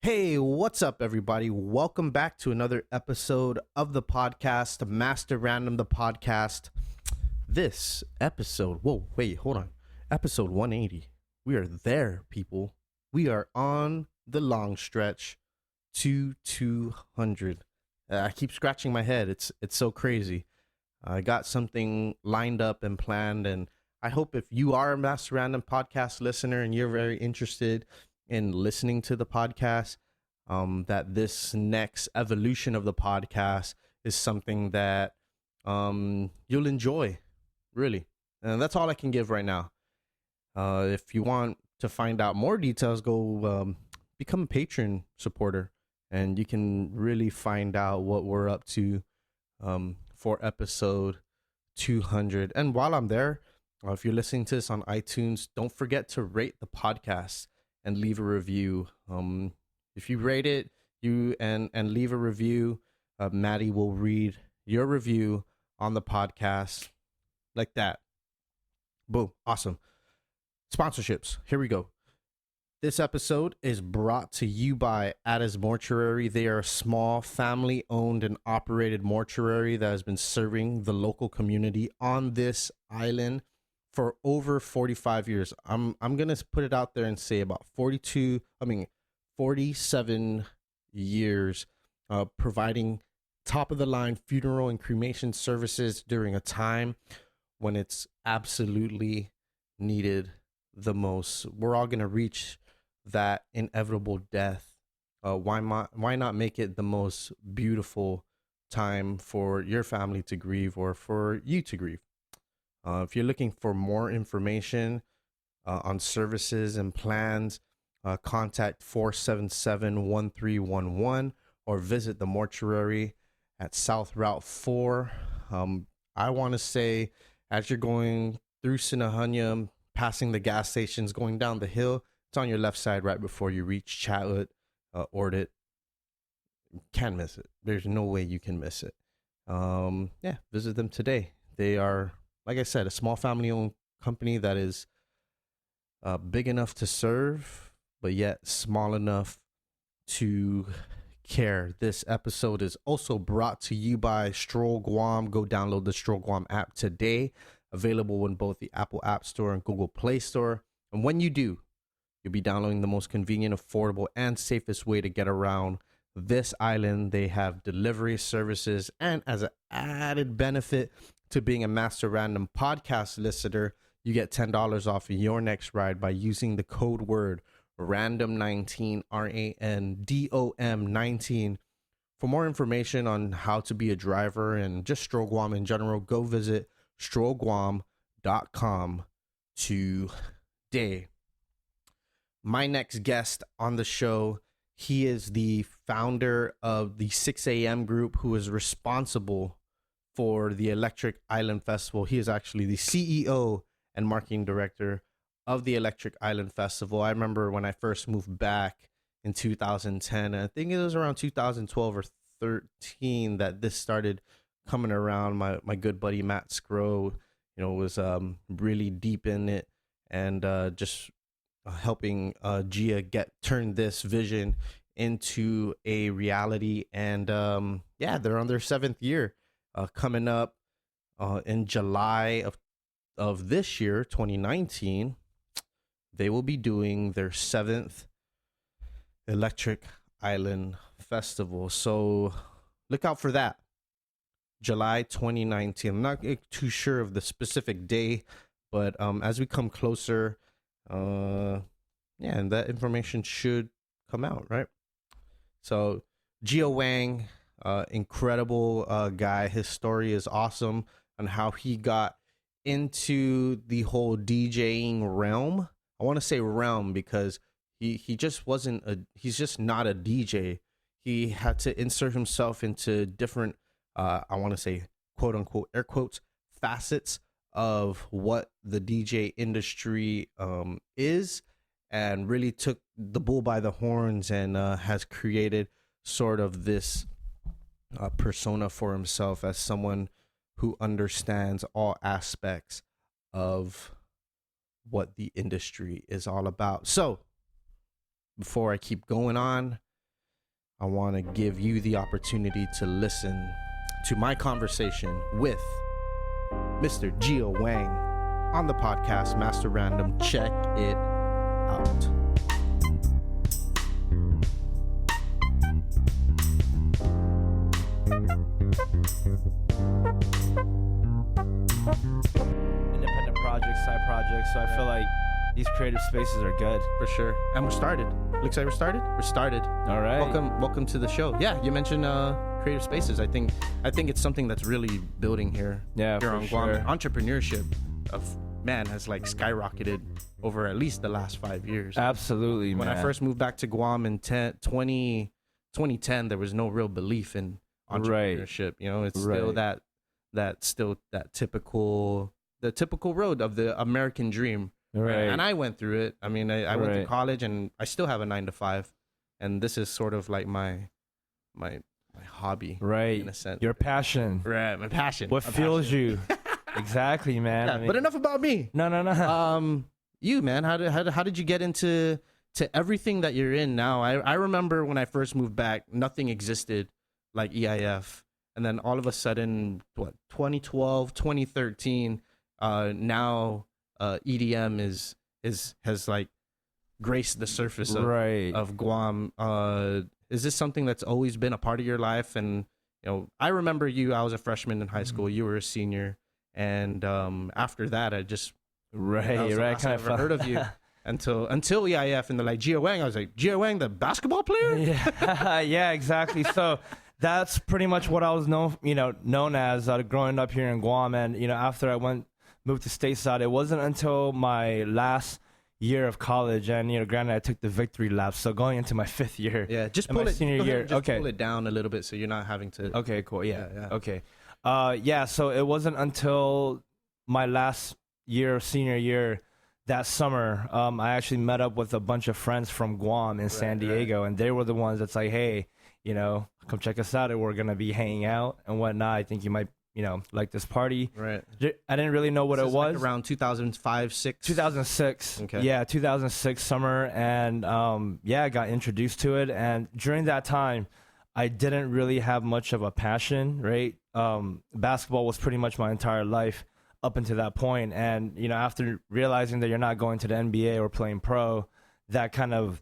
Hey, what's up, everybody? Welcome back to another episode of the podcast, Master Random, the podcast. This episode, whoa, wait, hold on. Episode 180. We are there, people. We are on the long stretch to 200. I keep scratching my head. It's so crazy. I got something lined up and planned, and I hope if you are a Master Random podcast listener and you're very interested in listening to the podcast, that this next evolution of the podcast is something that you'll enjoy, really. And that's all I can give right now. If you want to find out more details, go become a patron supporter, and you can really find out what we're up to for episode 200. And while I'm there, if you're listening to this on iTunes, don't forget to rate the podcast and leave a review. If you rate it, and leave a review, Maddie will read your review on the podcast like that. Boom. Awesome. Sponsorships. Here we go. This episode is brought to you by Mortuary. They are a small family-owned and operated mortuary that has been serving the local community on this island for over 45 years. I'm going to put it out there and say about 47 years, providing top of the line funeral and cremation services during a time when it's absolutely needed the most. We're all going to reach that inevitable death. Why not make it the most beautiful time for your family to grieve or for you to grieve? If you're looking for more information on services and plans, contact 477-1311 or visit the mortuary at South Route 4. I want to say, as you're going through Sinahanya, passing the gas stations, going down the hill, it's on your left side right before you reach Chatwood, Ordit. Can't miss it. There's no way you can miss it. Visit them today. They are, like I said, a small family-owned company that is big enough to serve, but yet small enough to care. This episode is also brought to you by Stroll Guam. Go download the Stroll Guam app today. Available in both the Apple App Store and Google Play Store. And when you do, you'll be downloading the most convenient, affordable, and safest way to get around this island. They have delivery services, and as an added benefit to being a Master Random podcast listener, you get $10 off your next ride by using the code word RANDOM19, RANDOM19. For more information on how to be a driver and just Stroll Guam in general, go visit strollguam.com today. My next guest on the show, he is the founder of the 6 a.m. group, who is responsible for the Electric Island Festival. He is actually the CEO and marketing director of the Electric Island Festival. I remember when I first moved back in 2010, I think it was around 2012 or 13 that this started coming around. My good buddy Matt Scrow, was really deep in it, and just helping Jia turn this vision into a reality. And they're on their 7th year, coming up in July of this year, 2019. They will be doing their 7th Electric Island Festival. So look out for that. July 2019. I'm not too sure of the specific day, but as we come closer, and that information should come out, right? So Jia Wang, incredible guy. His story is awesome on how he got into the whole DJing realm. I want to say realm because he just he's just not a DJ. He had to insert himself into different, I want to say, quote unquote, air quotes, facets of what the DJ industry is, and really took the bull by the horns and has created sort of this persona for himself as someone who understands all aspects of what the industry is all about. So before I keep going on, I want to give you the opportunity to listen to my conversation with Mr. Jia Wang on the podcast Master Random. Check it out. Independent projects, side projects. So I feel like these creative spaces are good. For sure. And we're started. Looks like we're started. We're started. All right. Welcome to the show. Yeah, you mentioned creative spaces. I think it's something that's really building here. Yeah, here for on Guam. sure. Entrepreneurship has like skyrocketed over at least the last 5 years. Absolutely, When man. I first moved back to Guam in 2010, there was no real belief in entrepreneurship. You know, it's still that typical road of the American dream. Right. And I went through it. I mean, I went to college, and I still have a 9-to-5, and this is sort of like my hobby, Right. in a sense. Your passion. Right, my passion. What fuels you? Exactly, man. Yeah, I mean, but enough about me. No. You, man, how did you get into everything that you're in now? I remember when I first moved back, nothing existed like EIF, and then all of a sudden, 2012, 2013, now EDM has like graced the surface of Guam. Is this something that's always been a part of your life? And I remember I was a freshman in high school. You were a senior, and after that, I just Right. Kind of heard of you until EIF, and they're like Jia Wang. I was like, Jia Wang, the basketball player? Yeah. Yeah, exactly. So that's pretty much what I was known as growing up here in Guam. And after I moved to stateside, it wasn't until my last year of college, and granted I took the victory lap, so going into my 5th year. Yeah, just pull pull it. Senior year. Pull it down a little bit so you're not having to. Okay, cool. Yeah. Yeah. Okay. So it wasn't until my last year, senior year, that summer, I actually met up with a bunch of friends from Guam in San Diego, and they were the ones that's like, hey, come check us out, and we're gonna be hanging out and whatnot. I think you might, like this party. Right. I didn't really know what it was. Like around 2005, 6. 2006. Okay. Yeah, 2006 summer, and I got introduced to it. And during that time, I didn't really have much of a passion. Right. Basketball was pretty much my entire life up until that point. And after realizing that you're not going to the NBA or playing pro, that kind of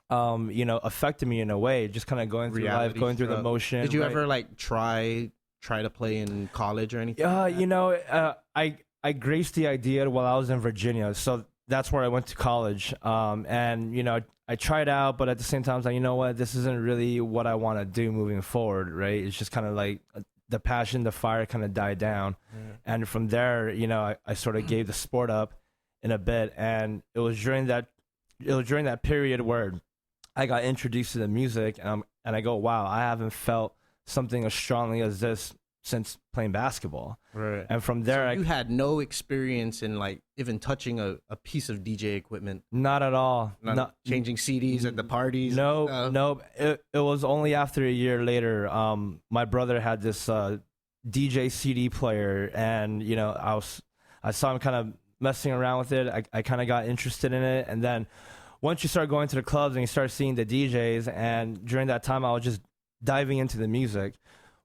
affected me in a way. Just kind of going through life, going through the motion. Did you ever like try to play in college or anything? I graced the idea while I was in Virginia, so that's where I went to college. And I tried out, but at the same time, I was like, you know what, this isn't really what I want to do moving forward, right? It's just kind of like the passion, the fire kind of died down. And from there, I sort of gave the sport up in a bit, and it was during that period where I got introduced to the music, and I go, wow, I haven't felt something as strongly as this since playing basketball. Right. And from there, you had no experience in like even touching a piece of DJ equipment. Not at all. Not changing CDs at the parties. No. It was only after a year later. My brother had this DJ CD player, and I saw him kind of messing around with it. I kind of got interested in it, and then once you start going to the clubs and you start seeing the DJs, and during that time I was just diving into the music.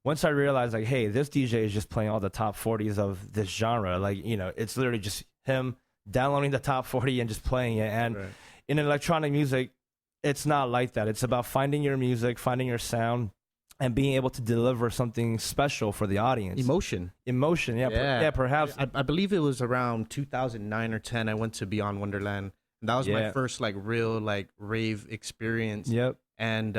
Once I realized, like, hey, this DJ is just playing all the top 40s of this genre. Like, it's literally just him downloading the top 40 and just playing it. And in electronic music, it's not like that. It's about finding your music, finding your sound, and being able to deliver something special for the audience. Emotion. Yeah, perhaps. I believe it was around 2009 or 10. I went to Beyond Wonderland. And that was my first like real like rave experience. Yep. And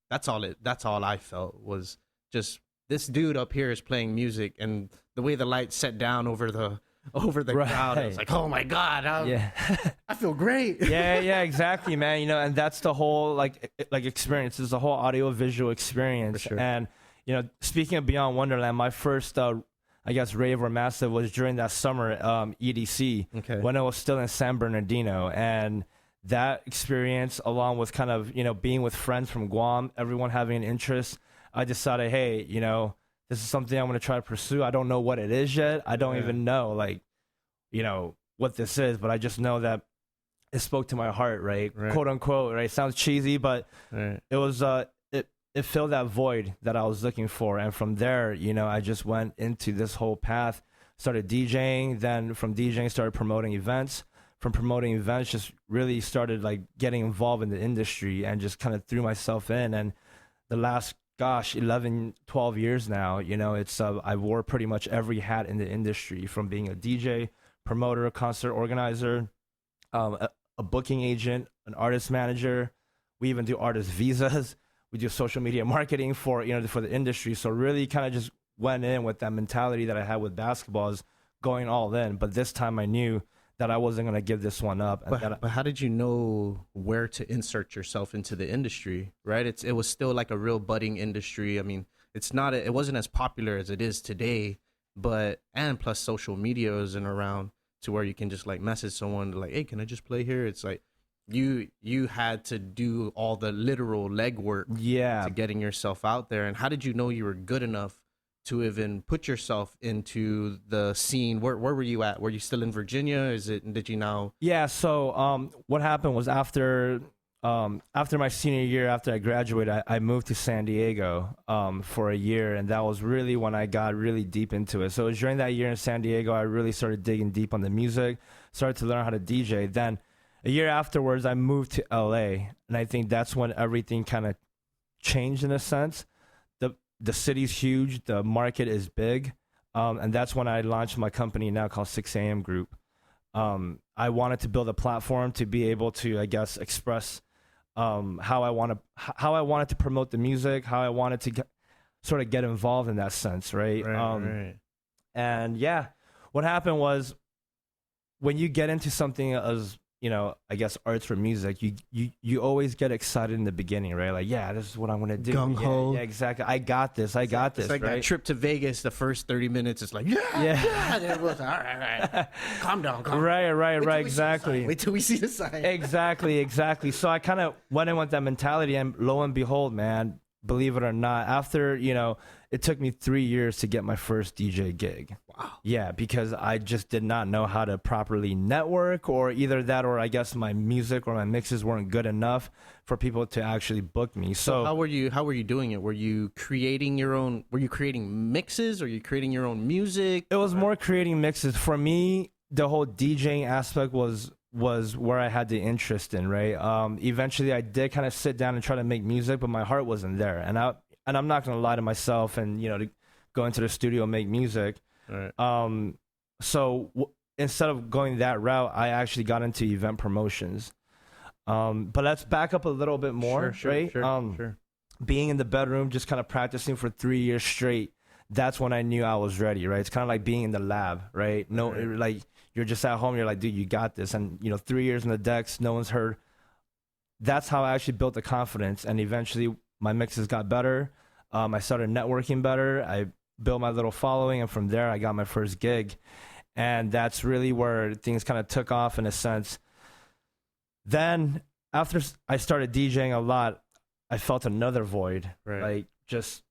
that's all I felt was just this dude up here is playing music, and the way the lights set down over the crowd, I was like, oh my God, I feel great. yeah, exactly, man. And that's the whole like experience. It's a whole audio visual experience. For sure. And speaking of Beyond Wonderland, my first rave or massive was during that summer EDC, when I was still in San Bernardino. And that experience, along with kind of being with friends from Guam, everyone having an interest, I decided, hey, this is something I'm going to try to pursue. I don't know what it is yet. I don't even know, what this is, but I just know that it spoke to my heart, right? Quote unquote, right? Sounds cheesy, but it was, it it filled that void that I was looking for. And from there, you know, I just went into this whole path, started DJing, then from DJing started promoting events. From promoting events, just really started like getting involved in the industry and just kind of threw myself in. And the last, 11, 12 years now, you know, it's I wore pretty much every hat in the industry, from being a DJ, promoter, concert organizer, a booking agent, an artist manager. We even do artist visas. We do social media marketing for, you know, for the industry. So really kind of just went in with that mentality that I had with basketball, is going all in. But this time I knew that I wasn't going to give this one up. But how did you know where to insert yourself into the industry, right? It was still like a real budding industry. I mean, it wasn't as popular as it is today, and plus social media isn't around to where you can just like message someone like, hey, can I just play here? It's like you had to do all the literal legwork to getting yourself out there. And how did you know you were good enough to even put yourself into the scene? Where were you at? Were you still in Virginia? Did you now? Yeah. So what happened was after my senior year, after I graduated, I moved to San Diego for a year, and that was really when I got really deep into it. So it was during that year in San Diego, I really started digging deep on the music, started to learn how to DJ. Then a year afterwards, I moved to LA, and I think that's when everything kind of changed in a sense. The city's huge, the market is big, and that's when I launched my company now called 6 a.m. Group. I wanted to build a platform to be able to, I guess, express how I wanted to promote the music, how I wanted to sort of get involved in that sense, right? Right. And yeah, what happened was, when you get into something as, you know, I guess arts or music, you always get excited in the beginning, right? Like, yeah, this is what I'm gonna do. Gung ho. Yeah, exactly. I got this. It's like right? That trip to Vegas, the first 30 minutes, it's like, yeah. And it was, all right. Calm down. Right. Exactly. Wait till we see the sign. Exactly. So I kind of went in with that mentality, and lo and behold, man, believe it or not, after, you know, it took me 3 years to get my first DJ gig. Wow. Yeah, because I just did not know how to properly network, or either that, or I guess my music or my mixes weren't good enough for people to actually book me. So how were you doing it? Were you creating mixes? Or were you creating your own music? It was more creating mixes. For me, the whole DJing aspect was where I had the interest in, right? Eventually I did kind of sit down and try to make music, but my heart wasn't there. And I'm not going to lie to myself and, you know, to go into the studio and make music. Right. Instead of going that route, I actually got into event promotions. But let's back up a little bit more, right? Sure. Being in the bedroom, just kind of practicing for 3 years straight, that's when I knew I was ready, right? It's kind of like being in the lab, right? Like you're just at home, you're like, dude, you got this. And, you know, 3 years in the decks, no one's heard. That's how I actually built the confidence. And eventually my mixes got better. I started networking better. I built my little following. And from there, I got my first gig. And that's really where things kind of took off in a sense. Then after I started DJing a lot, I felt another void. Right. Like, just,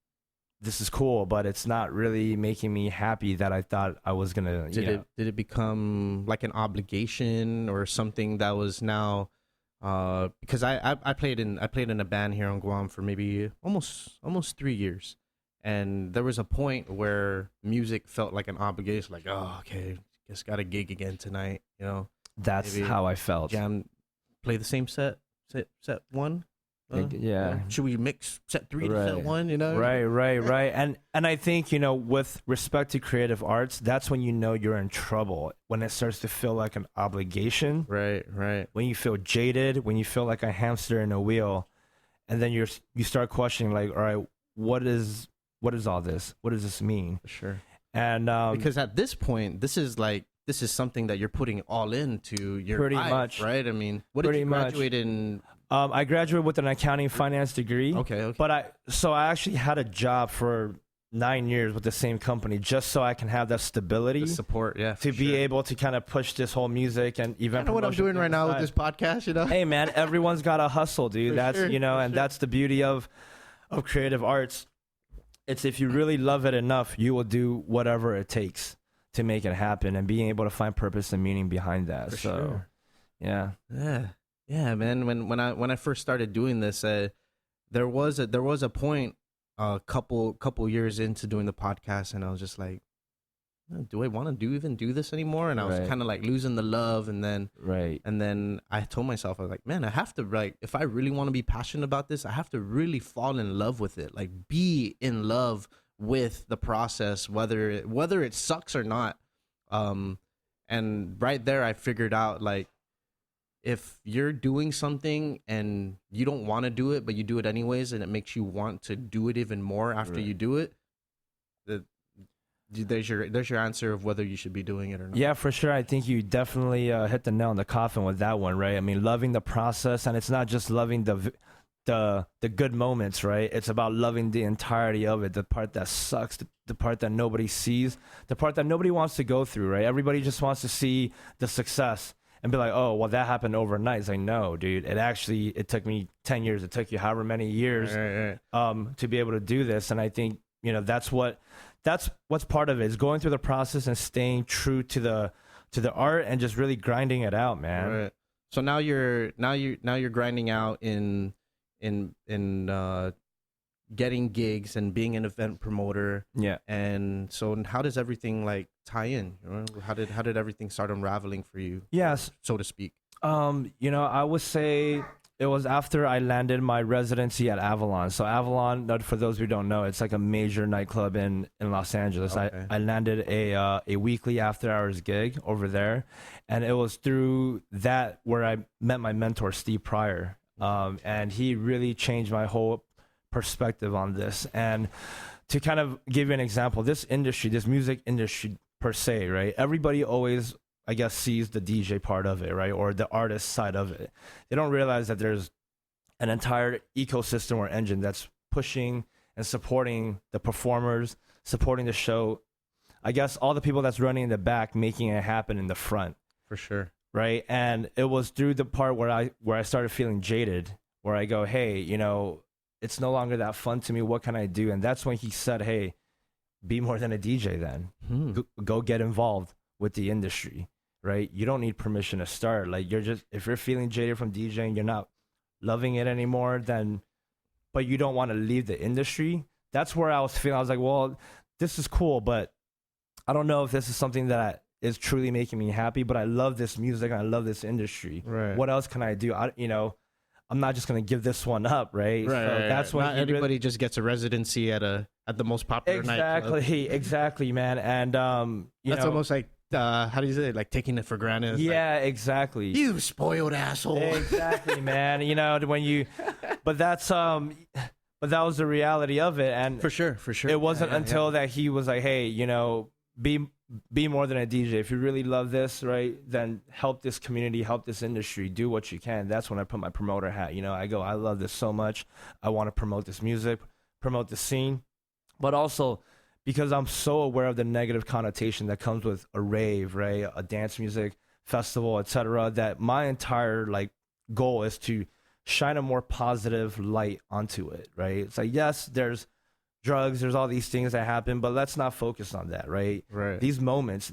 this is cool, but it's not really making me happy that I thought I was gonna. Did it become like an obligation or something that was now? Because I played in a band here on Guam for maybe almost 3 years, and there was a point where music felt like an obligation. Like, oh, okay, just got a gig again tonight. You know, that's how I felt. Jam, play the same set one. Yeah. Should we mix set 3 to set 1, you know? Right. And I think, you know, with respect to creative arts, that's when you know you're in trouble. When it starts to feel like an obligation. Right. When you feel jaded, when you feel like a hamster in a wheel, and then you start questioning, like, all right, what is all this? What does this mean? For sure. And because at this point, this is something that you're putting all into your pretty life, much, right? I mean, what did you graduate in? I graduated with an accounting finance degree. Okay. But I actually had a job for 9 years with the same company, just so I can have that stability, the support, to be able to kind of push this whole music and event. I know what I'm doing right now with this podcast, you know. Hey man, everyone's got to hustle, dude. That's sure, you know, and that's the beauty of creative arts. It's, if you really love it enough, you will do whatever it takes to make it happen, and being able to find purpose and meaning behind that. For sure. Yeah, man. When I first started doing this, there was a point a couple years into doing the podcast, and I was just like, do I want to even do this anymore? And I was Right. kind of like losing the love, Right. and then I told myself, I was like, man, I have to, like, if I really want to be passionate about this, I have to really fall in love with it, like be in love with the process, whether it sucks or not. And right there, I figured out, like, if you're doing something and you don't want to do it, but you do it anyways, and it makes you want to do it even more after Right. you do it, there's your answer of whether you should be doing it or not. Yeah, for sure. I think you definitely hit the nail on the coffin with that one, right? I mean, loving the process, and it's not just loving the good moments, right? It's about loving the entirety of it, the part that sucks, the part that nobody sees, the part that nobody wants to go through, right? Everybody just wants to see the success and be like, oh, well, that happened overnight. It's like, no, dude, it took me 10 years. It took you however many years Right. to be able to do this. And I think, that's what's part of it, is going through the process and staying true to the art and just really grinding it out, man. Right. So now you're grinding out in getting gigs and being an event promoter. Yeah. And so how does everything like tie in? How did everything start unraveling for you? Yes. So to speak. I would say it was after I landed my residency at Avalon. So Avalon, for those who don't know, it's like a major nightclub in Los Angeles. Okay. I landed a weekly after hours gig over there, and it was through that where I met my mentor, Steve Pryor. And he really changed my whole perspective on this. And to kind of give you an example, this music industry per se, right? Everybody always, I guess, sees the DJ part of it, right? Or the artist side of it. They don't realize that there's an entire ecosystem or engine that's pushing and supporting the performers, supporting the show. I guess all the people that's running in the back, making it happen in the front. For sure. Right. And it was through the part where I started feeling jaded, where I go, hey, it's no longer that fun to me. What can I do? And that's when he said, hey, be more than a DJ then. Go get involved with the industry, right? You don't need permission to start. Like, if you're feeling jaded from DJing, you're not loving it anymore, but you don't want to leave the industry. That's where I was feeling. I was like, well, this is cool, but I don't know if this is something that is truly making me happy, but I love this music and I love this industry. Right. What else can I do? I'm not just going to give this one up, right? Right. So that's when not everybody just gets a residency at the most popular nightclub. Exactly, man. And that's almost like how do you say it? Like taking it for granted. It's yeah, like, exactly. you spoiled asshole. Exactly, man. But that's but that was the reality of it, and For sure. it wasn't until that he was like, hey, be more than a DJ. If you really love this, right, then help this community, help this industry, do what you can. That's when I put my promoter hat. I love this so much. I want to promote this music, promote the scene, but also because I'm so aware of the negative connotation that comes with a rave, right, a dance music festival, etc., that my entire goal is to shine a more positive light onto it, right? It's like, yes, there's drugs, there's all these things that happen, but let's not focus on that, right? Right. These moments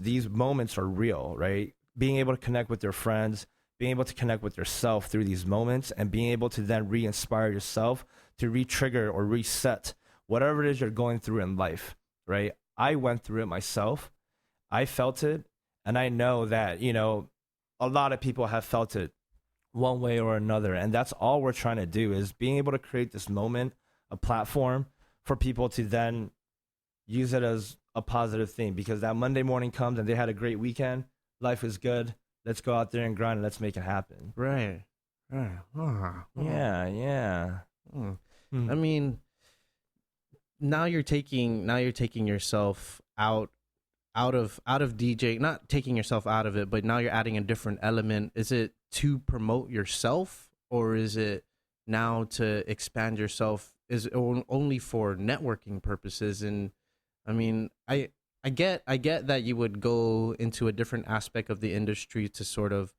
are real, right? Being able to connect with your friends, being able to connect with yourself through these moments, and being able to then re-inspire yourself to re-trigger or reset whatever it is you're going through in life, right? I went through it myself. I felt it, and I know that, a lot of people have felt it one way or another, and that's all we're trying to do, is being able to create this moment, a platform for people to then use it as a positive thing, because that Monday morning comes and they had a great weekend, life is good, let's go out there and grind and let's make it happen. Right. Yeah. I mean, now you're taking yourself out of DJ, not taking yourself out of it, but now you're adding a different element. Is it to promote yourself, or is it now to expand yourself? Is it only for networking purposes? And I mean, I get that you would go into a different aspect of the industry to sort of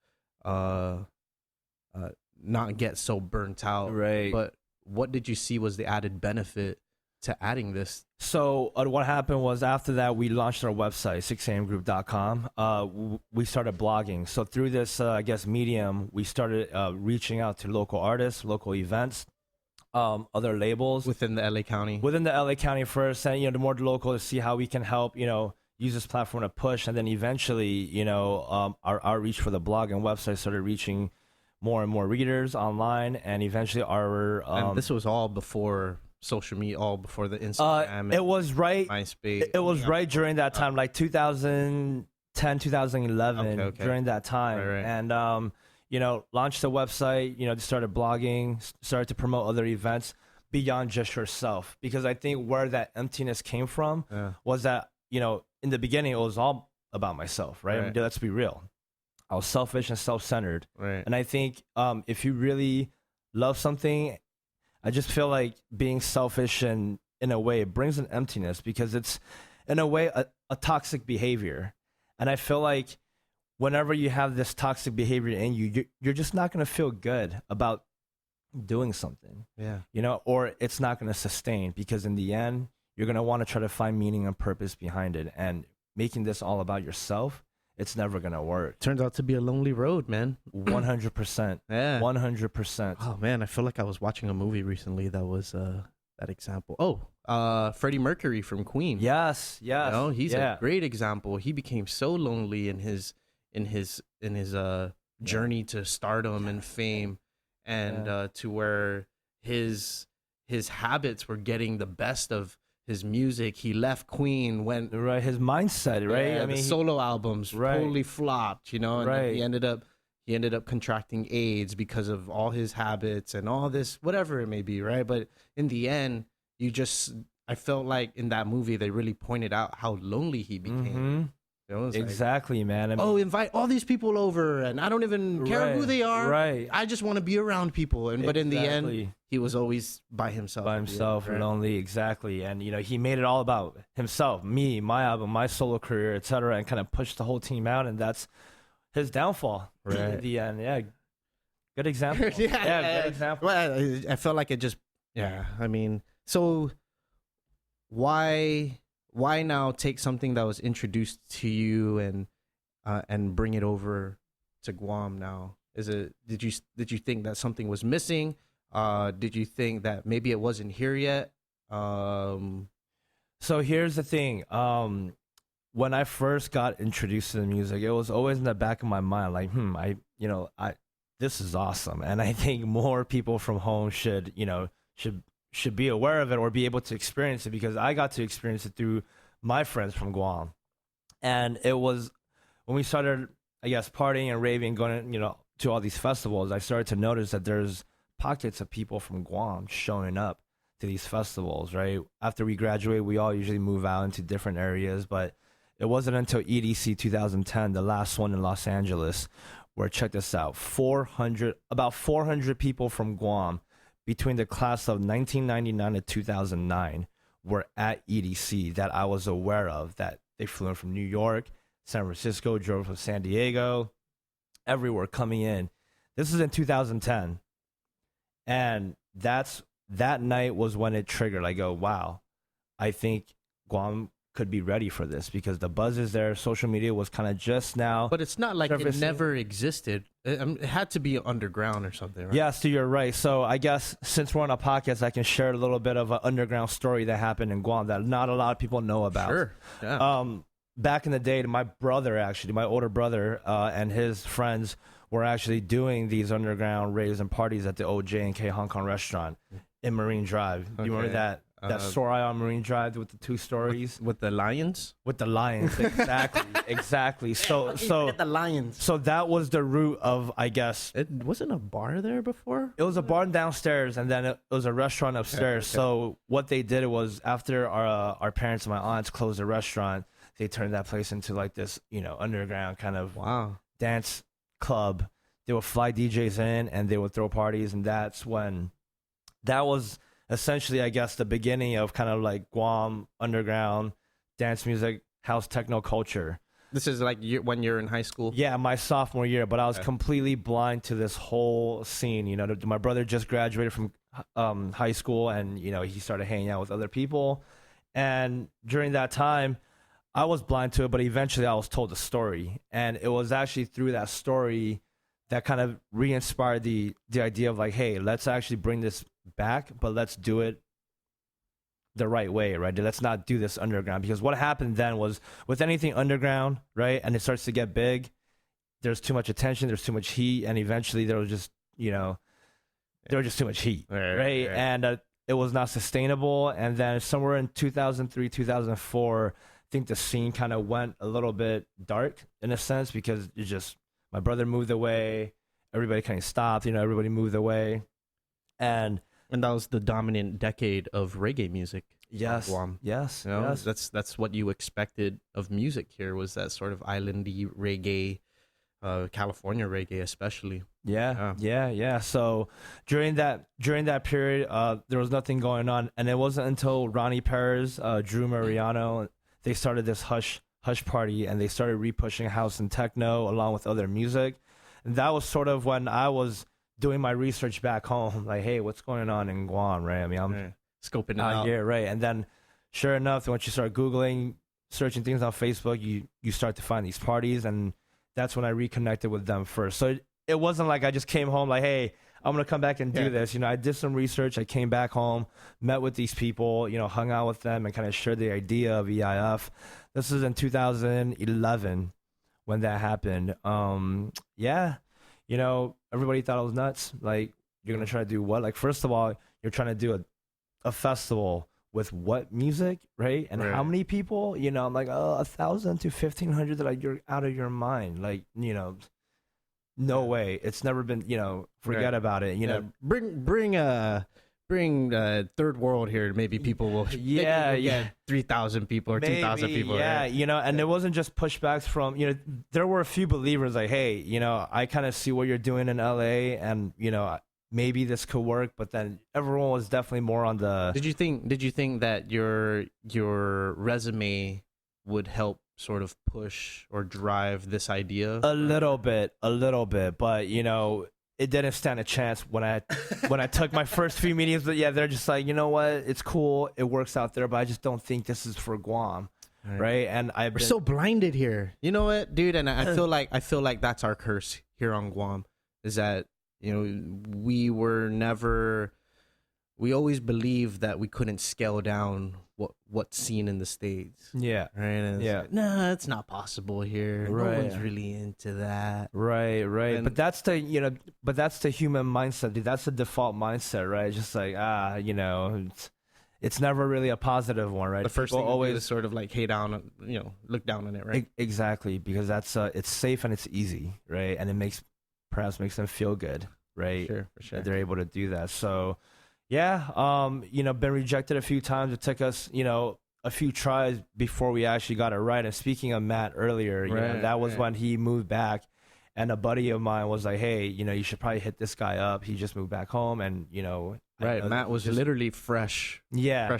not get so burnt out, Right. But what did you see was the added benefit to adding this? So what happened was, after that, we launched our website, 6amgroup.com. We started blogging. So through this, medium, we started reaching out to local artists, local events, other labels within the LA County. Within the LA County first, and the more local, to see how we can help use this platform to push, and then eventually our outreach for the blog and website started reaching more and more readers online, and eventually our and this was all before social media, all before the Instagram. It was right. MySpace. It was right during that time, like 2010, 2011, Okay. during that time, Right. and launched a website. Just started blogging, started to promote other events beyond just yourself, because I think where that emptiness came from was that in the beginning it was all about myself, right? I mean, let's be real. I was selfish and self-centered, Right. and I think if you really love something, I just feel like being selfish, and in a way it brings an emptiness, because it's in a way a toxic behavior, and I feel like whenever you have this toxic behavior in you, you're just not going to feel good about doing something, or it's not going to sustain, because in the end you're going to want to try to find meaning and purpose behind it, and making this all about yourself, it's never going to work. Turns out to be a lonely road, man. 100%. Yeah. 100%. Oh man, I feel like I was watching a movie recently that was that example. Oh, Freddie Mercury from Queen. Yes. He's a great example. He became so lonely in his journey to stardom and fame, and to where his habits were getting the best of his music. He left Queen, went his mindset, right? I mean, the solo albums totally flopped, and then he ended up contracting AIDS because of all his habits and all this, whatever it may be, right? But in the end, I felt like in that movie they really pointed out how lonely he became. Exactly, man. I mean, invite all these people over, and I don't even care who they are. Right. I just want to be around people. But in the end, he was always by himself. Lonely, exactly. And he made it all about himself, me, my album, my solo career, etc., and kind of pushed the whole team out, and that's his downfall. Right. In the end, good example. Good example. Well, I felt like it just, I mean, so why now take something that was introduced to you and bring it over to Guam now? Did you think that something was missing? Did you think that maybe it wasn't here yet? So here's the thing. When I first got introduced to the music, it was always in the back of my mind, like, this is awesome, and I think more people from home should be aware of it, or be able to experience it, because I got to experience it through my friends from Guam. And it was when we started, I guess, partying and raving, going to all these festivals, I started to notice that there's pockets of people from Guam showing up to these festivals, right? After we graduate, we all usually move out into different areas, but it wasn't until EDC 2010, the last one in Los Angeles, where, check this out, about 400 people from Guam between the class of 1999 to 2009 were at EDC that I was aware of, that they flew in from New York, San Francisco, drove from San Diego, everywhere coming in. This is in 2010. And that night was when it triggered. I go, wow, I think Guam could be ready for this, because the buzz is there. Social media was kind of just now. But it's not like it never existed. It had to be underground or something, right? Yeah, so you're right. So I guess since we're on a podcast, I can share a little bit of an underground story that happened in Guam that not a lot of people know about. Sure. Yeah. Back in the day, my older brother, and his friends were actually doing these underground raves and parties at the old J&K Hong Kong restaurant in Marine Drive. You remember that Soraya on Marine Drive with the 2 stories? With the lions? With the lions, exactly. So the lions. So that was the root of, I guess. It wasn't a bar there before? It was a bar downstairs, and then it was a restaurant upstairs. Okay. So what they did was, after our parents and my aunts closed the restaurant, they turned that place into like this, underground kind of dance club. They would fly DJs in, and they would throw parties, and that was essentially, I guess, the beginning of kind of like Guam underground dance music, house techno culture. This is like when you're in high school? Yeah, my sophomore year, but I was completely blind to this whole scene. My brother just graduated from high school, and, he started hanging out with other people. And during that time, I was blind to it, but eventually I was told the story. And it was actually through that story that kind of re-inspired the idea of like, hey, let's actually bring this back, but let's do it the right way, right? Let's not do this underground, because what happened then was with anything underground, right, and it starts to get big, there's too much attention, there's too much heat, and eventually there was just, there was just too much heat, right? And it was not sustainable. And then somewhere in 2003, 2004, I think the scene kind of went a little bit dark in a sense, because it just, my brother moved away, everybody kind of stopped, everybody moved away. And that was the dominant decade of reggae music. Yes. Guam. Yes. Yes. That's what you expected of music here, was that sort of islandy reggae, California reggae especially. Yeah. So during that period, there was nothing going on, and it wasn't until Ronnie Perez, Drew Mariano, they started this hush party, and they started repushing house and techno along with other music. And that was sort of when I was doing my research back home, like, hey, what's going on in Guam, right? I mean, I'm scoping it out. Yeah, right. And then, sure enough, once you start Googling, searching things on Facebook, you start to find these parties, and that's when I reconnected with them first. So it wasn't like I just came home like, hey, I'm going to come back and do this. I did some research. I came back home, met with these people, hung out with them, and kind of shared the idea of EIF. This is in 2011 when that happened. Everybody thought I was nuts. Like, you're going to try to do what? Like, first of all, you're trying to do a festival with what music, right? And how many people? I'm like, 1,000 to 1,500. That, like, you're out of your mind. Like, no way. It's never been, forget about it. Bring third world here. Maybe people will. 3,000 people or 2,000 people. Yeah, right? And it wasn't just pushbacks from, there were a few believers like, hey, I kind of see what you're doing in LA, and maybe this could work. But then everyone was definitely more on the. Did you think that your resume would help sort of push or drive this idea? A little bit, but it didn't stand a chance when I took my first few meetings. But they're just like, you know what, it's cool, it works out there, but I just don't think this is for Guam, right? And we're so blinded here. You know what, dude? And I feel like that's our curse here on Guam, is that we always believed that we couldn't scale down what's seen in the States. Yeah. Right. And like, no, it's not possible here. Right. No one's really into that. Right. And, but that's the human mindset, dude. That's the default mindset, right? Just like, it's never really a positive one, right? The first thing always is sort of like look down on it, right? Exactly, because that's it's safe and it's easy, right? And it perhaps makes them feel good, right? Sure, for sure. That they're able to do that. So been rejected a few times. It took us, a few tries before we actually got it right. And speaking of Matt earlier, that was when he moved back, and a buddy of mine was like, hey, you should probably hit this guy up. He just moved back home, and Matt was literally fresh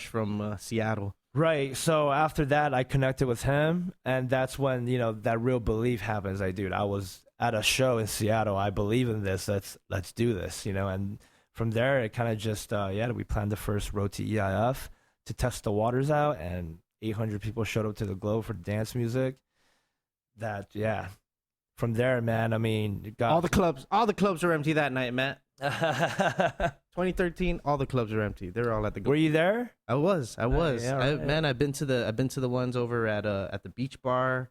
from Seattle. Right. So after that, I connected with him, and that's when, that real belief happens. Like, dude, I was at a show in Seattle. I believe in this. Let's do this, and from there, it kind of just, we planned the first road to EIF to test the waters out, and 800 people showed up to the Globe for dance music. From there, man, I mean, all the clubs were empty that night, Matt. 2013, all the clubs were empty. They were all at the Globe. Were you there? I was. Man, I've been to the ones over at the beach bar.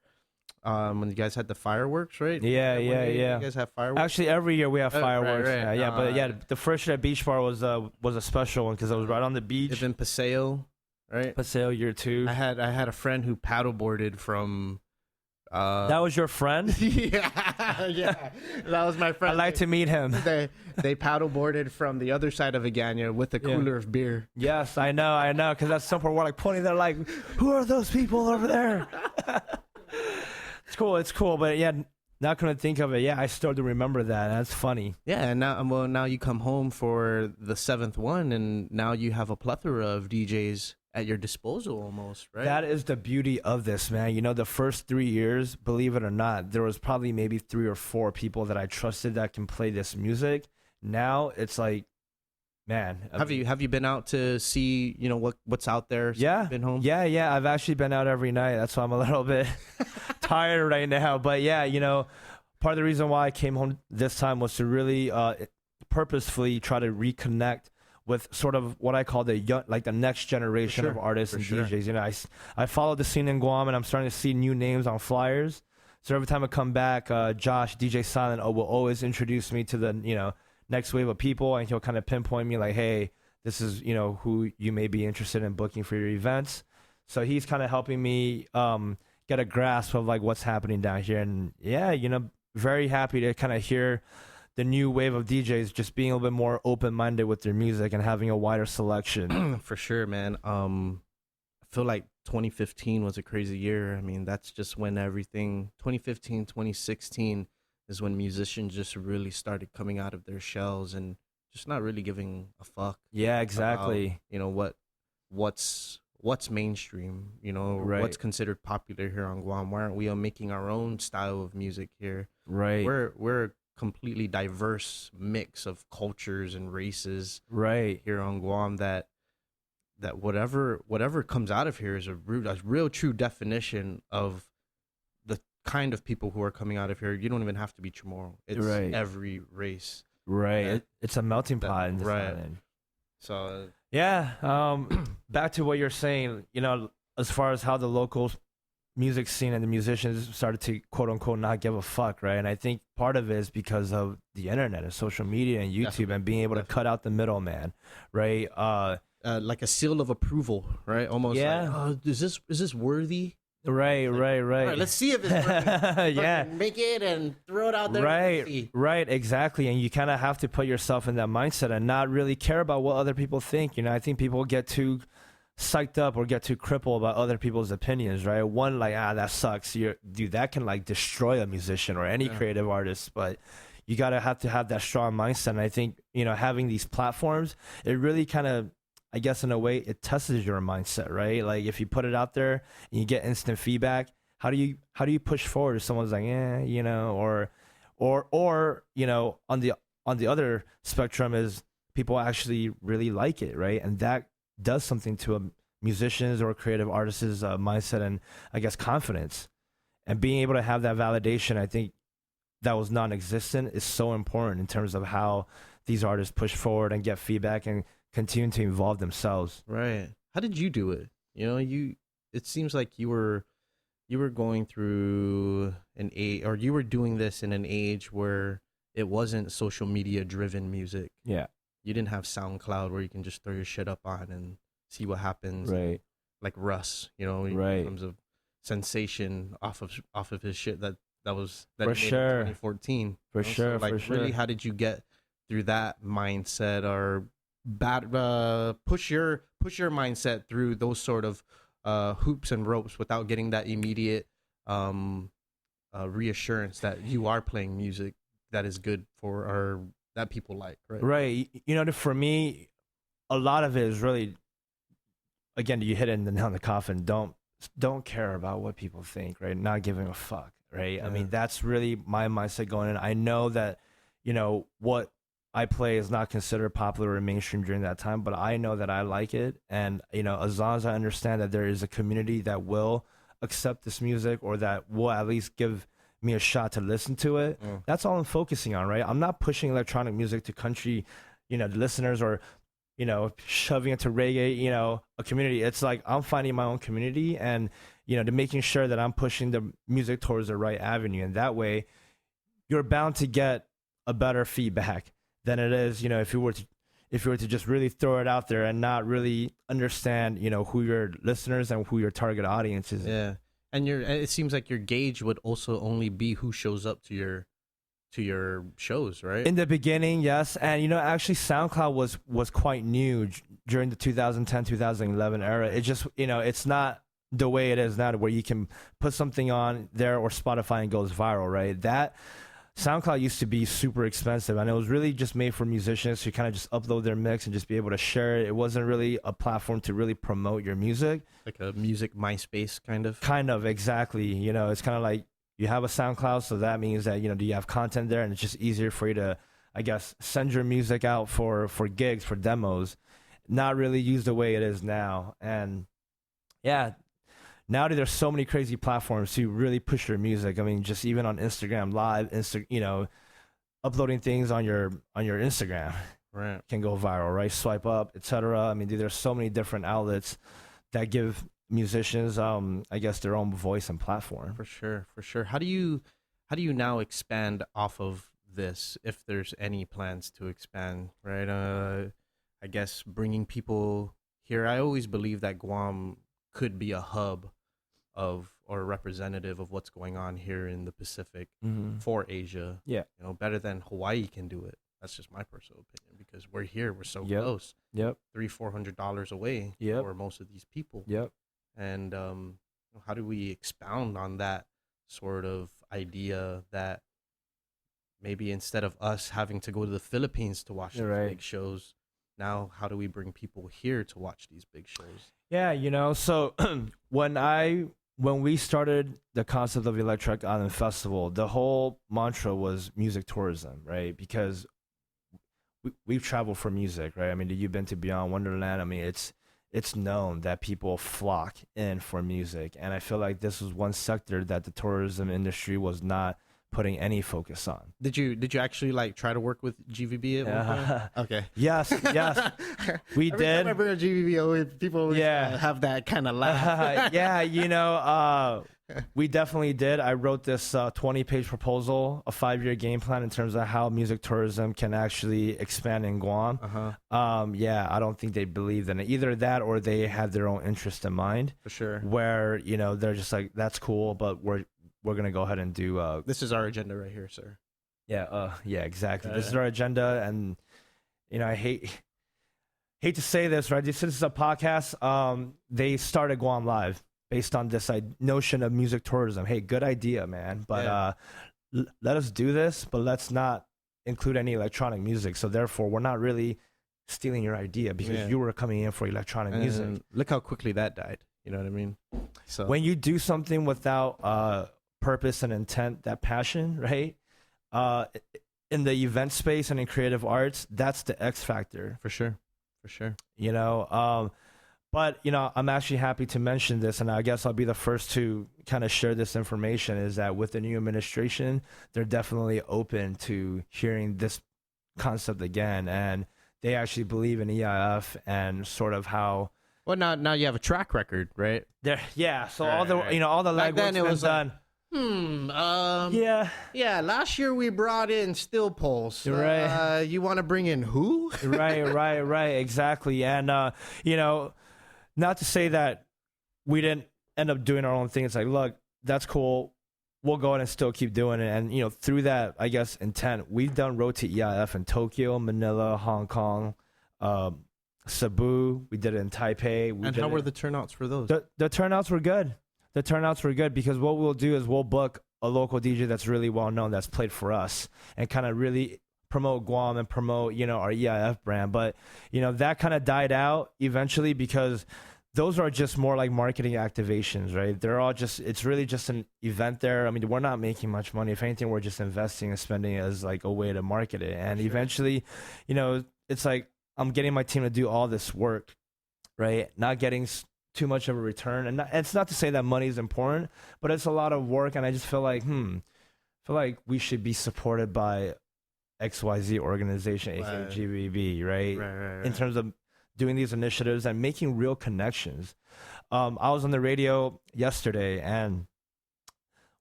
When you guys had the fireworks, right? Yeah. You guys have fireworks. Actually, every year we have fireworks. Right. But the first year at Beach Bar was a special one because it was right on the beach. It's in Paseo, right? Paseo year 2. I had a friend who paddleboarded from. That was your friend? yeah, that was my friend. I'd like to meet him. They paddleboarded from the other side of Agana with a cooler of beer. Yes, I know, because that's somewhere we're like pointing. They're like, "Who are those people over there?" It's cool, but not gonna think of it. I still do remember that. That's funny. Yeah, and now you come home for the 7th one, and now you have a plethora of DJs at your disposal almost, right? That is the beauty of this, man. The first 3 years, believe it or not, there was probably maybe 3 or 4 people that I trusted that can play this music. Now it's like, man. Have you been out to see, what's out there? Yeah. Been home? Yeah. I've actually been out every night. That's why I'm a little bit tired right now. But part of the reason why I came home this time was to really purposefully try to reconnect with sort of what I call the young, like the next generation of artists and DJs. You know, I follow the scene in Guam, and I'm starting to see new names on flyers. So every time I come back, Josh, DJ Silent, will always introduce me to the, you know, next wave of people, and he'll kind of pinpoint me like, hey, this is, you know, who you may be interested in booking for your events. So he's kind of helping me get a grasp of like what's happening down here. And yeah, you know, very happy to kind of hear the new wave of DJs just being a little bit more open-minded with their music and having a wider selection. For sure, man. I feel like 2015 was a crazy year. I mean, that's just when everything, 2015, 2016 is when musicians just really started coming out of their shells and just not really giving a fuck. Yeah, exactly. About, you know, what's mainstream, you know, Right. what's considered popular here on Guam. Why aren't we making our own style of music here? Right. We're a completely diverse mix of cultures and races Right. here on Guam that whatever comes out of here is a real true definition of the kind of people who are coming out of here. You don't even have to be Chamorro. It's Right. every race. Right. It's a melting pot in this right. island. So Yeah. Back to what you're saying, you know, as far as how the local music scene and the musicians started to quote unquote not give a fuck, right? And I think part of it is because of the internet and social media and YouTube Definitely. and being able to cut out the middleman, right? like a seal of approval, right? Almost Yeah. like, oh, is this worthy? Right. All right, let's see if it's worthy. Yeah. Fucking make it and throw it out there. and see. Right, exactly. And you kind of have to put yourself in that mindset and not really care about what other people think. You know, I think people get too psyched up or get too crippled about other people's opinions, right? One, like, that sucks. Dude, that can like destroy a musician or any creative artist. But you gotta have to have that strong mindset. And I think, you know, having these platforms, it really kind of, I guess in a way, it tests your mindset, right? Like if you put it out there and you get instant feedback, how do you push forward if someone's like, you know, or you know, on the other spectrum is people actually really like it, right? And that does something to a musician's or creative artist's mindset and I guess confidence. And being able to have that validation, I think that was non-existent, is so important in terms of how these artists push forward and get feedback and continue to evolve themselves. Right. How did you do it? You know, it seems like you were going through an age, or you were doing this in an age where it wasn't social media driven music. Yeah. You didn't have SoundCloud where you can just throw your shit up on and see what happens. Right. Like Russ, you know, Right. in terms of sensation off of his shit that For he made sure. in 2014. For you know? sure, So, like, for sure. really, how did you get through that mindset, or push your mindset through those sort of hoops and ropes without getting that immediate reassurance that you are playing music that is good for, or that people like, right? Right. You know, for me, a lot of it is really, again, you hit it in the nail in the coffin. Don't care about what people think, right? Not giving a fuck, right? Yeah. I mean, that's really my mindset going in. I know that, you know, what I play is not considered popular or mainstream during that time, but I know that I like it. And, you know, as long as I understand that there is a community that will accept this music or that will at least give me a shot to listen to it, that's all I'm focusing on, right? I'm not pushing electronic music to country, you know, listeners, or, you know, shoving it to reggae, you know, a community. It's like I'm finding my own community and, you know, to making sure that I'm pushing the music towards the right avenue. And that way you're bound to get a better feedback than it is, you know, if you were to just really throw it out there and not really understand, you know, who your listeners and who your target audience is. Yeah. And it seems like your gauge would also only be who shows up to your shows, right? In the beginning, yes. And, you know, actually SoundCloud was quite new during the 2010, 2011 era. It just, you know, it's not the way it is now where you can put something on there or Spotify and goes viral, right? That SoundCloud used to be super expensive, and it was really just made for musicians to kind of just upload their mix and just be able to share it. It wasn't really a platform to really promote your music. Like a music MySpace kind of. Kind of, exactly. You know, it's kind of like you have a SoundCloud, so that means that, you know, do you have content there, and it's just easier for you to, I guess, send your music out for gigs, for demos, not really used the way it is now. And yeah, nowadays there's so many crazy platforms to really push your music. I mean, just even on Instagram Live, you know, uploading things on your Instagram. Right. can go viral, right? Swipe up, etc. I mean, dude, there's so many different outlets that give musicians, I guess, their own voice and platform. For sure, for sure. How do you now expand off of this, if there's any plans to expand, right? I guess bringing people here. I always believe that Guam could be a hub of, or a representative of what's going on here in the Pacific for Asia. Yeah. Better than Hawaii can do it. That's just my personal opinion, because we're here, we're so Yep. close, Yep. $300-400 away Yep. for most of these people. Yep. And how do we expound on that sort of idea that maybe instead of us having to go to the Philippines to watch these Right. big shows, now how do we bring people here to watch these big shows? Yeah, so when we started the concept of Electric Island Festival, the whole mantra was music tourism, right? Because we've traveled for music, right? I mean, you've been to Beyond Wonderland. I mean, it's known that people flock in for music, and I feel like this was one sector that the tourism industry was not putting any focus on. Did you actually like try to work with GVB at one point? Okay. Yes, we Every did. time I bring up GVB, people always have that kind of laugh. Yeah, we definitely did. I wrote this 20-page proposal, a 5-year game plan in terms of how music tourism can actually expand in Guam. I don't think they believed in it. Either that or they had their own interest in mind. For sure. Where, they're just like, that's cool, but we're going to go ahead and do... this is our agenda right here, sir. Yeah, exactly. This is our agenda, and, I hate to say this, right? This is a podcast. They started Guam Live based on this notion of music tourism. Hey, good idea, man. But let us do this, but let's not include any electronic music. So therefore, we're not really stealing your idea because you were coming in for electronic music. Look how quickly that died. You know what I mean? So when you do something without purpose and intent, that passion, right? In the event space and in creative arts, that's the X factor. For sure. But, I'm actually happy to mention this, and I guess I'll be the first to kind of share this information, is that with the new administration, they're definitely open to hearing this concept again, and they actually believe in EIF and sort of how... Well, now you have a track record, right? So all the legwork's been done. Last year we brought in Still Pulse. Right. You want to bring in who? right, exactly. And not to say that we didn't end up doing our own thing. It's like, look, that's cool. We'll go ahead and still keep doing it. And through that, I guess, intent, we've done Road to EIF in Tokyo, Manila, Hong Kong, Cebu. We did it in Taipei. And how were the turnouts for those? The turnouts were good. The turnouts were good because what we'll do is we'll book a local DJ that's really well known, that's played for us, and kind of really promote Guam and promote, our EIF brand. But, that kind of died out eventually because those are just more like marketing activations, right? It's really just an event there. I mean, we're not making much money. If anything, we're just investing and spending as like a way to market it. And eventually, it's like I'm getting my team to do all this work, right? Not getting too much of a return. And it's not to say that money is important, but it's a lot of work. And I just feel like, we should be supported by XYZ organization, aka GBB, right? In terms of doing these initiatives and making real connections. I was on the radio yesterday, and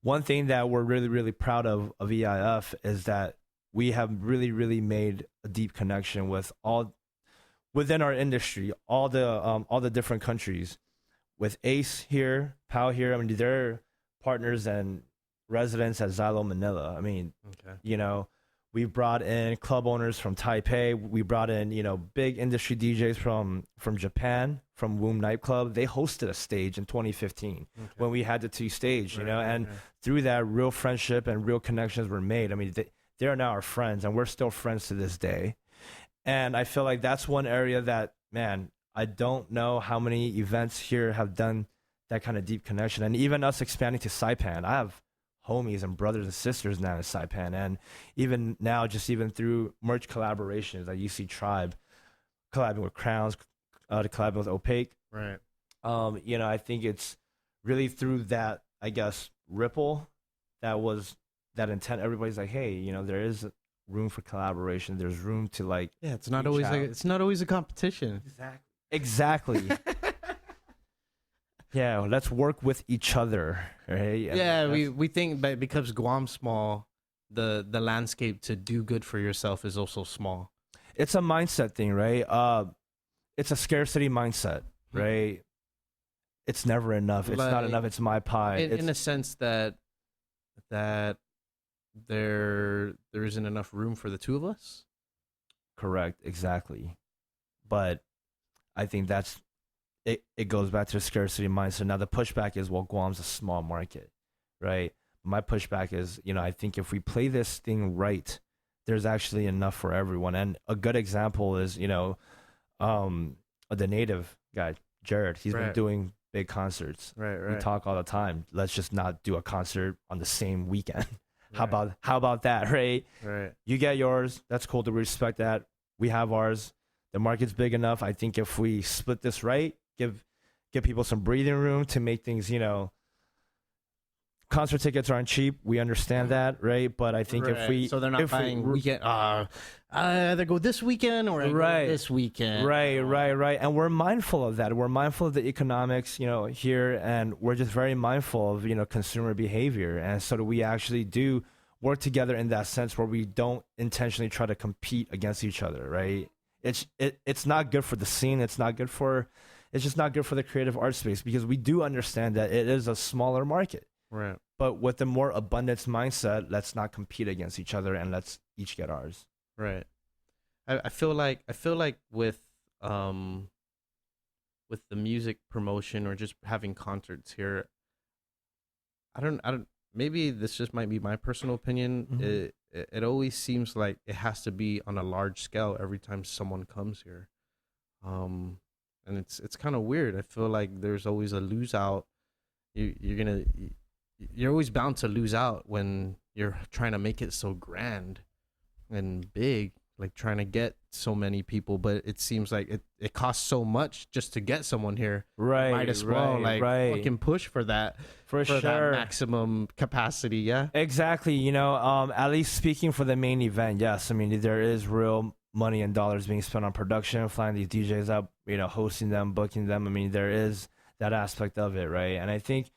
one thing that we're really, really proud of EIF is that we have really, really made a deep connection with all within our industry, all the different countries. With Ace here, POW here, I mean, they're partners and residents at Xylo Manila. I mean, we've brought in club owners from Taipei. We brought in, big industry DJs from Japan, from Womb Nightclub. They hosted a stage in 2015 when we had the 2 stage, and through that, real friendship and real connections were made. I mean, they are now our friends, and we're still friends to this day. And I feel like that's one area that, man, I don't know how many events here have done that kind of deep connection. And even us expanding to Saipan, I have homies and brothers and sisters now in Saipan. And even now, just even through merch collaborations, like you see Tribe collabing with Crowns, collabing with Opaque. Right. I think it's really through that, I guess, ripple that was that intent. Everybody's like, hey, room for collaboration. There's room to like it's not reach always out. it's not always a competition. Exactly. Yeah, let's work with each other, right? We think that because Guam's small, the landscape to do good for yourself is also small. It's a mindset thing, right? It's a scarcity mindset, right? It's never enough. It's not enough. It's my pie. In a sense that there isn't enough room for the two of us. Correct, exactly. But I think that's it. It goes back to the scarcity mindset. Now the pushback is, well, Guam's a small market, right? My pushback is, I think if we play this thing right, there's actually enough for everyone. And a good example is, the native guy, Jared. He's been doing big concerts. Right. We talk all the time. Let's just not do a concert on the same weekend. How about that, right? Right. You get yours. That's cool to respect that. We have ours. The market's big enough. I think if we split this right, give people some breathing room to make things, concert tickets aren't cheap. We understand that, right? But I think so they're not buying weekend. Either go this weekend or this weekend. Right. And we're mindful of that. We're mindful of the economics, here, and we're just very mindful of consumer behavior. And so we actually do work together in that sense where we don't intentionally try to compete against each other, right? It's not good for the scene. It's just not good for the creative art space because we do understand that it is a smaller market. Right. But with the more abundance mindset, let's not compete against each other and let's each get ours. Right. I feel like with the music promotion or just having concerts here, I don't maybe this just might be my personal opinion. Mm-hmm. It always seems like it has to be on a large scale every time someone comes here. And it's kind of weird. I feel like there's always a lose out. You're always bound to lose out when you're trying to make it so grand and big, like trying to get so many people, but it seems like it costs so much just to get someone here. Right. Might as well fucking push for that. For sure. That maximum capacity, yeah. Exactly. At least speaking for the main event, yes. I mean, there is real money and dollars being spent on production, flying these DJs up, hosting them, booking them. I mean, there is that aspect of it, right? And I think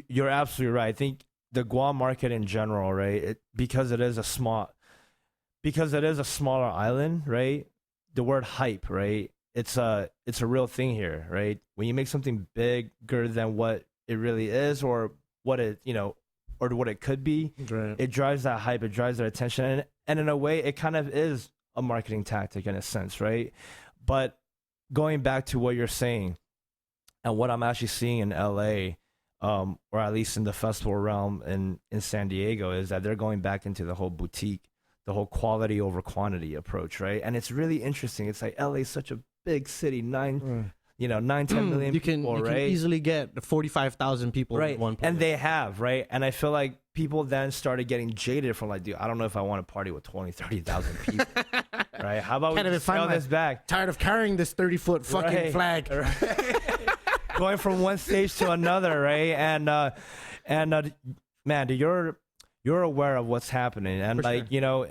you're absolutely right. I think the Guam market in general, right? Because it is a smaller island, right? The word hype, right? It's a real thing here, right? When you make something bigger than what it really is, or what it or what it could be, right. It drives that hype. It drives that attention, and in a way, it kind of is a marketing tactic in a sense, right? But going back to what you're saying, and what I'm actually seeing in LA. Or at least in the festival realm in San Diego, is that they're going back into the whole boutique, the whole quality over quantity approach, right? And it's really interesting. It's like LA is such a big city, 10 million people, right? You can easily get 45,000 people right. in one place. And they have, right? And I feel like people then started getting jaded from like, dude, I don't know if I want to party with 30,000 people, right? How about we scale this back? Tired of carrying this 30-foot fucking flag. Right. Going from one stage to another, right? And man, dude, you're aware of what's happening, and for sure.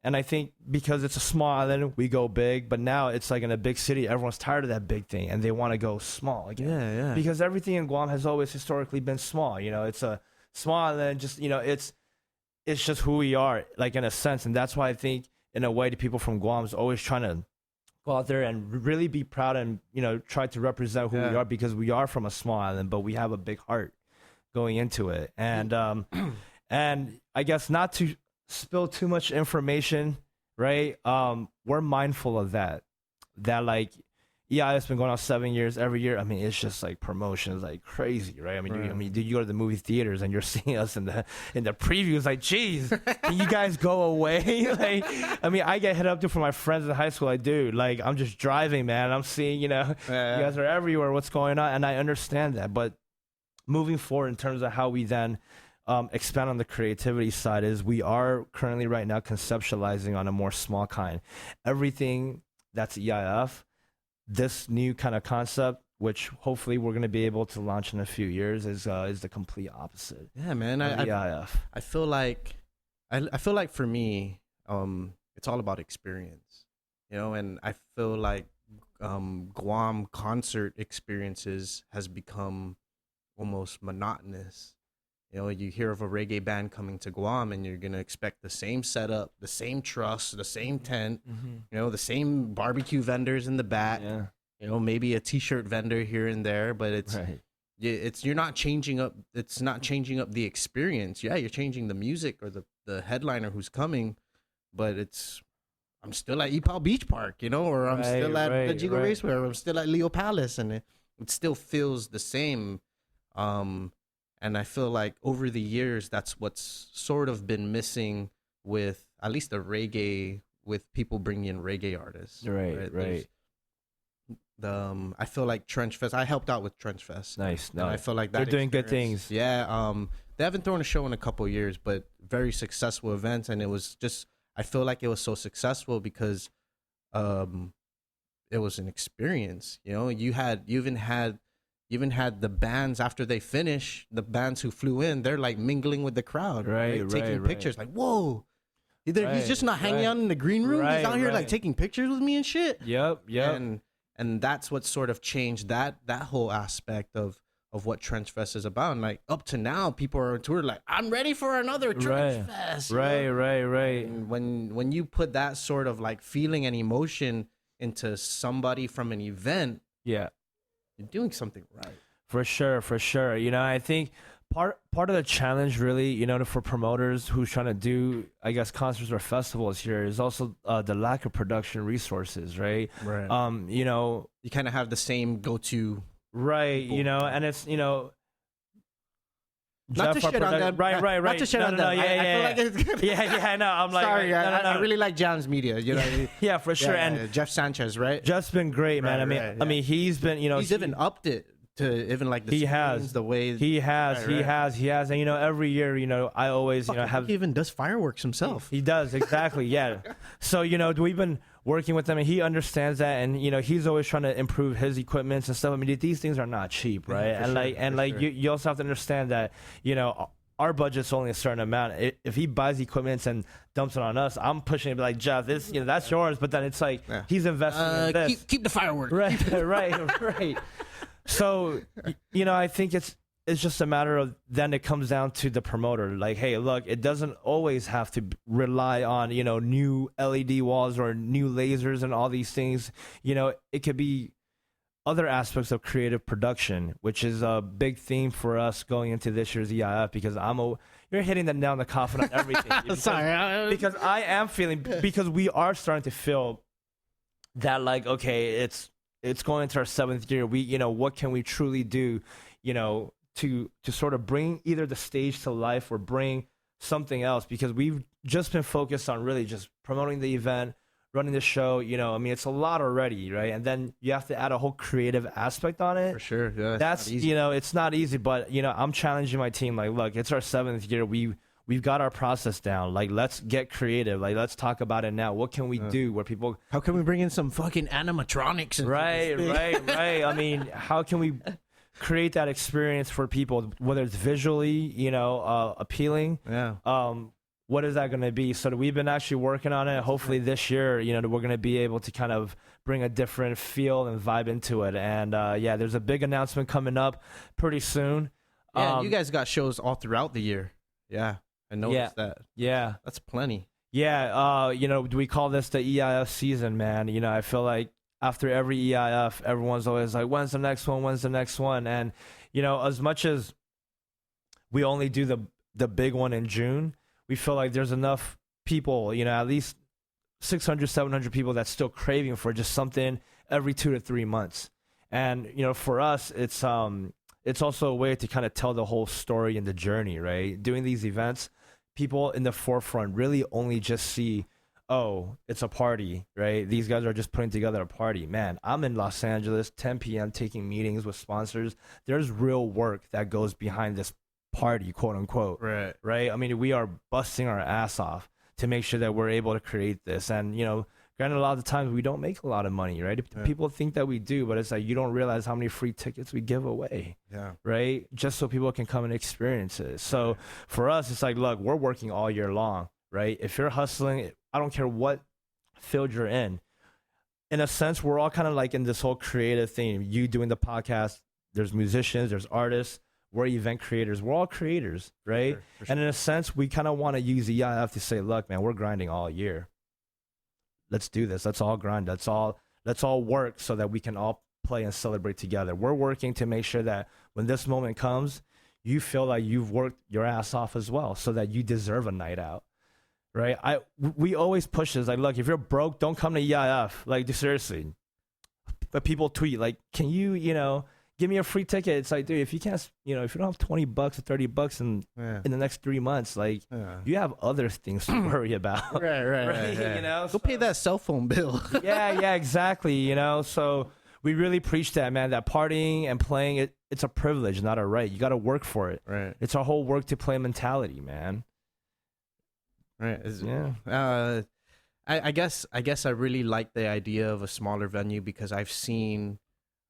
And I think because it's a small island, we go big, but now it's like in a big city, everyone's tired of that big thing and they want to go small again. Yeah. Because everything in Guam has always historically been small. It's a small island, just it's just who we are, like in a sense, and that's why I think in a way the people from Guam is always trying to go out there and really be proud and try to represent who we are, because we are from a small island, but we have a big heart going into it. And and I guess not to spill too much information, right? We're mindful of that like it's been going on 7 years every year. I mean, it's just like promotions like crazy, right? I mean, dude, you go to the movie theaters and you're seeing us in the previews, like, geez, can you guys go away? Like, I mean, I get hit up from my friends in high school, like, dude, like, I'm just driving, man. I'm seeing, you guys are everywhere. What's going on? And I understand that, but moving forward in terms of how we then expand on the creativity side is we are currently right now conceptualizing on a more small kind. Everything that's EIF. This new kind of concept, which hopefully we're going to be able to launch in a few years, is the complete opposite. Yeah, man. EIF. I feel like I feel like for me, it's all about experience, and I feel like Guam concert experiences has become almost monotonous. You hear of a reggae band coming to Guam, and you're gonna expect the same setup, the same truss, the same tent, the same barbecue vendors in the back. Yeah. Maybe a T-shirt vendor here and there, but Right. you're not changing up. It's not changing up the experience. Yeah, you're changing the music or the headliner who's coming, but I'm still at Epal Beach Park, or I'm still at the Jigo Raceway, or I'm still at Leo Palace, and it still feels the same. And I feel like over the years, that's what's sort of been missing with at least the reggae, with people bringing in reggae artists. Right. I feel like Trench Fest. I helped out with Trench Fest. Nice. And I feel like they're doing good things. Yeah. They haven't thrown a show in a couple of years, but very successful events, and it was just. I feel like it was so successful because, it was an experience. You even had the bands after they finish. The bands who flew in, they're like mingling with the crowd, taking pictures. Like, whoa. He's just not hanging out in the green room. He's out here like taking pictures with me and shit. Yep. And that's what sort of changed that whole aspect of what Trench Fest is about. And like up to now, people are on tour like, I'm ready for another Trench Fest. Right. And when you put that sort of like feeling and emotion into somebody from an event, yeah, you're doing something right. For sure. I think part of the challenge really, for promoters who's trying to do, I guess, concerts or festivals here is also the lack of production resources, right? You kind of have the same go-to. Right, people. And it's, not to shit on them. Right. Not to shit on them. I feel like yeah, no, I'm like... Sorry, I really like Jam's Media, Yeah, for sure. And Jeff Sanchez, right? Jeff's been great, man. I mean, he's been, He's even upped it to even like the screens, the way... He has. And, every year, I always, have... He even does fireworks himself. He does, exactly, yeah. So, we've been working with him, and he understands that, and he's always trying to improve his equipment and stuff. I mean, these things are not cheap, right? Yeah, you also have to understand that our budget's only a certain amount. If he buys equipment and dumps it on us, I'm pushing it like, Jeff, this that's yours. But then it's like he's investing in this. Keep the fireworks. Right. So I think it's just a matter of then it comes down to the promoter. Like, hey, look, it doesn't always have to rely on, new LED walls or new lasers and all these things. It could be other aspects of creative production, which is a big theme for us going into this year's EIF, because you're hitting the nail on the coffin on everything. Sorry. Because I am feeling, because we are starting to feel that, like, okay, it's going into our 7th year. We, what can we truly do, to sort of bring either the stage to life or bring something else, because we've just been focused on really just promoting the event, running the show. I mean, it's a lot already, right? And then you have to add a whole creative aspect on it. For sure, yeah. That's it's not easy, but I'm challenging my team. Like, look, it's our 7th year. We've got our process down. Like, let's get creative. Like, let's talk about it now. What can we do where people... How can we bring in some fucking animatronics? Right. I mean, how can we create that experience for people, whether it's visually, appealing? Yeah. What is that going to be? So we've been actually working on it. Hopefully this year, we're going to be able to kind of bring a different feel and vibe into it. And there's a big announcement coming up pretty soon. Yeah, you guys got shows all throughout the year. Yeah, I noticed that. Yeah. That's plenty. Yeah, we call this the EIF season, man. I feel like after every EIF, everyone's always like, when's the next one? And, as much as we only do the big one in June, we feel like there's enough people, at least 600, 700 people that's still craving for just something every 2 to 3 months. And, for us, it's also a way to kind of tell the whole story and the journey, right? Doing these events, people in the forefront really only just see, oh, it's a party, right? These guys are just putting together a party. Man, I'm in Los Angeles, 10 p.m. taking meetings with sponsors. There's real work that goes behind this party, quote unquote. Right. I mean, we are busting our ass off to make sure that we're able to create this. And, granted, a lot of the times we don't make a lot of money, right? Yeah. People think that we do, but it's like you don't realize how many free tickets we give away. Yeah. Right? Just so people can come and experience it. So for us, it's like, look, we're working all year long, right? If you're hustling, I don't care what field you're in. In a sense, we're all kind of like in this whole creative thing. You doing the podcast, there's musicians, there's artists, we're event creators. We're all creators, right? For sure. And in a sense, we kind of want to use the EIF to say, look, man, we're grinding all year. Let's do this. Let's all grind. Let's all work so that we can all play and celebrate together. We're working to make sure that when this moment comes, you feel like you've worked your ass off as well, so that you deserve a night out. Right? We always push this, like, look, if you're broke, don't come to EIF. Like, seriously. But people tweet, like, can you, give me a free ticket? It's like, dude, if you can't, if you don't have $20 or $30 in the next 3 months, like, you have other things to worry about. Right. Go pay that cell phone bill. yeah, exactly. So we really preach that, man, that partying and playing, it's a privilege, not a right. You got to work for it. Right. It's our whole work to play mentality, man. Right. Yeah. I guess I really like the idea of a smaller venue, because I've seen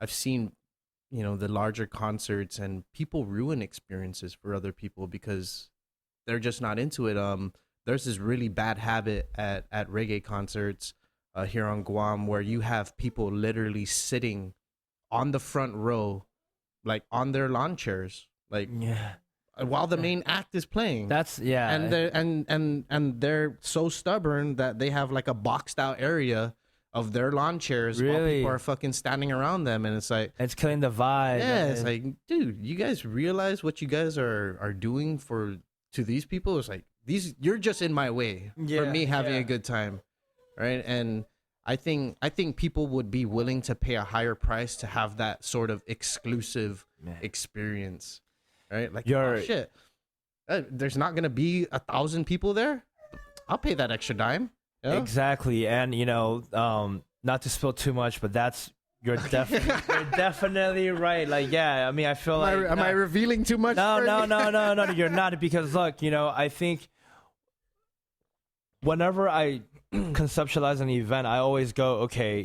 the larger concerts, and people ruin experiences for other people because they're just not into it. There's this really bad habit at reggae concerts here on Guam, where you have people literally sitting on the front row, like on their lawn chairs, like while the main act is playing. That's and they're so stubborn that they have like a boxed out area of their lawn chairs while people are fucking standing around them, and it's like, it's killing the vibe. Yeah, it's like, dude, you guys realize what you guys are doing to these people? It's like, you're just in my way for me having a good time, right? And I think people would be willing to pay a higher price to have that sort of exclusive experience, right? Like, shit, there's not gonna be 1,000 people there. I'll pay that extra dime. Yeah. Exactly. And not to spill too much, but you're definitely right. Like, yeah, I mean, I feel like, am I revealing too much? No, you're not, because look, I think whenever I conceptualize an event, I always go, okay,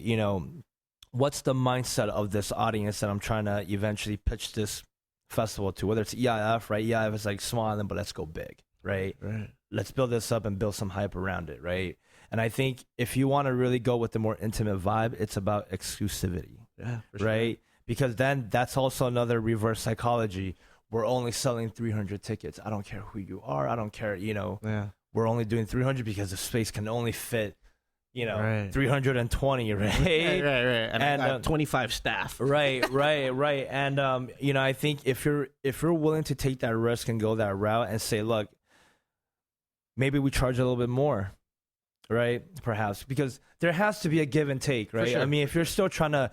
what's the mindset of this audience that I'm trying to eventually pitch this festival to, whether it's EIF, right? EIF is like small island, but let's go big, right? Let's build this up and build some hype around it, right? And I think if you want to really go with the more intimate vibe, it's about exclusivity, right? Sure. Because then that's also another reverse psychology. We're only selling 300 tickets. I don't care who you are. I don't care, we're only doing 300 because the space can only fit, 320, right? Right. And I got 25 staff. Right. And, I think if you're willing to take that risk and go that route and say, look, maybe we charge a little bit more. Right, perhaps, because there has to be a give and take, right? Sure. I mean, if you're still trying to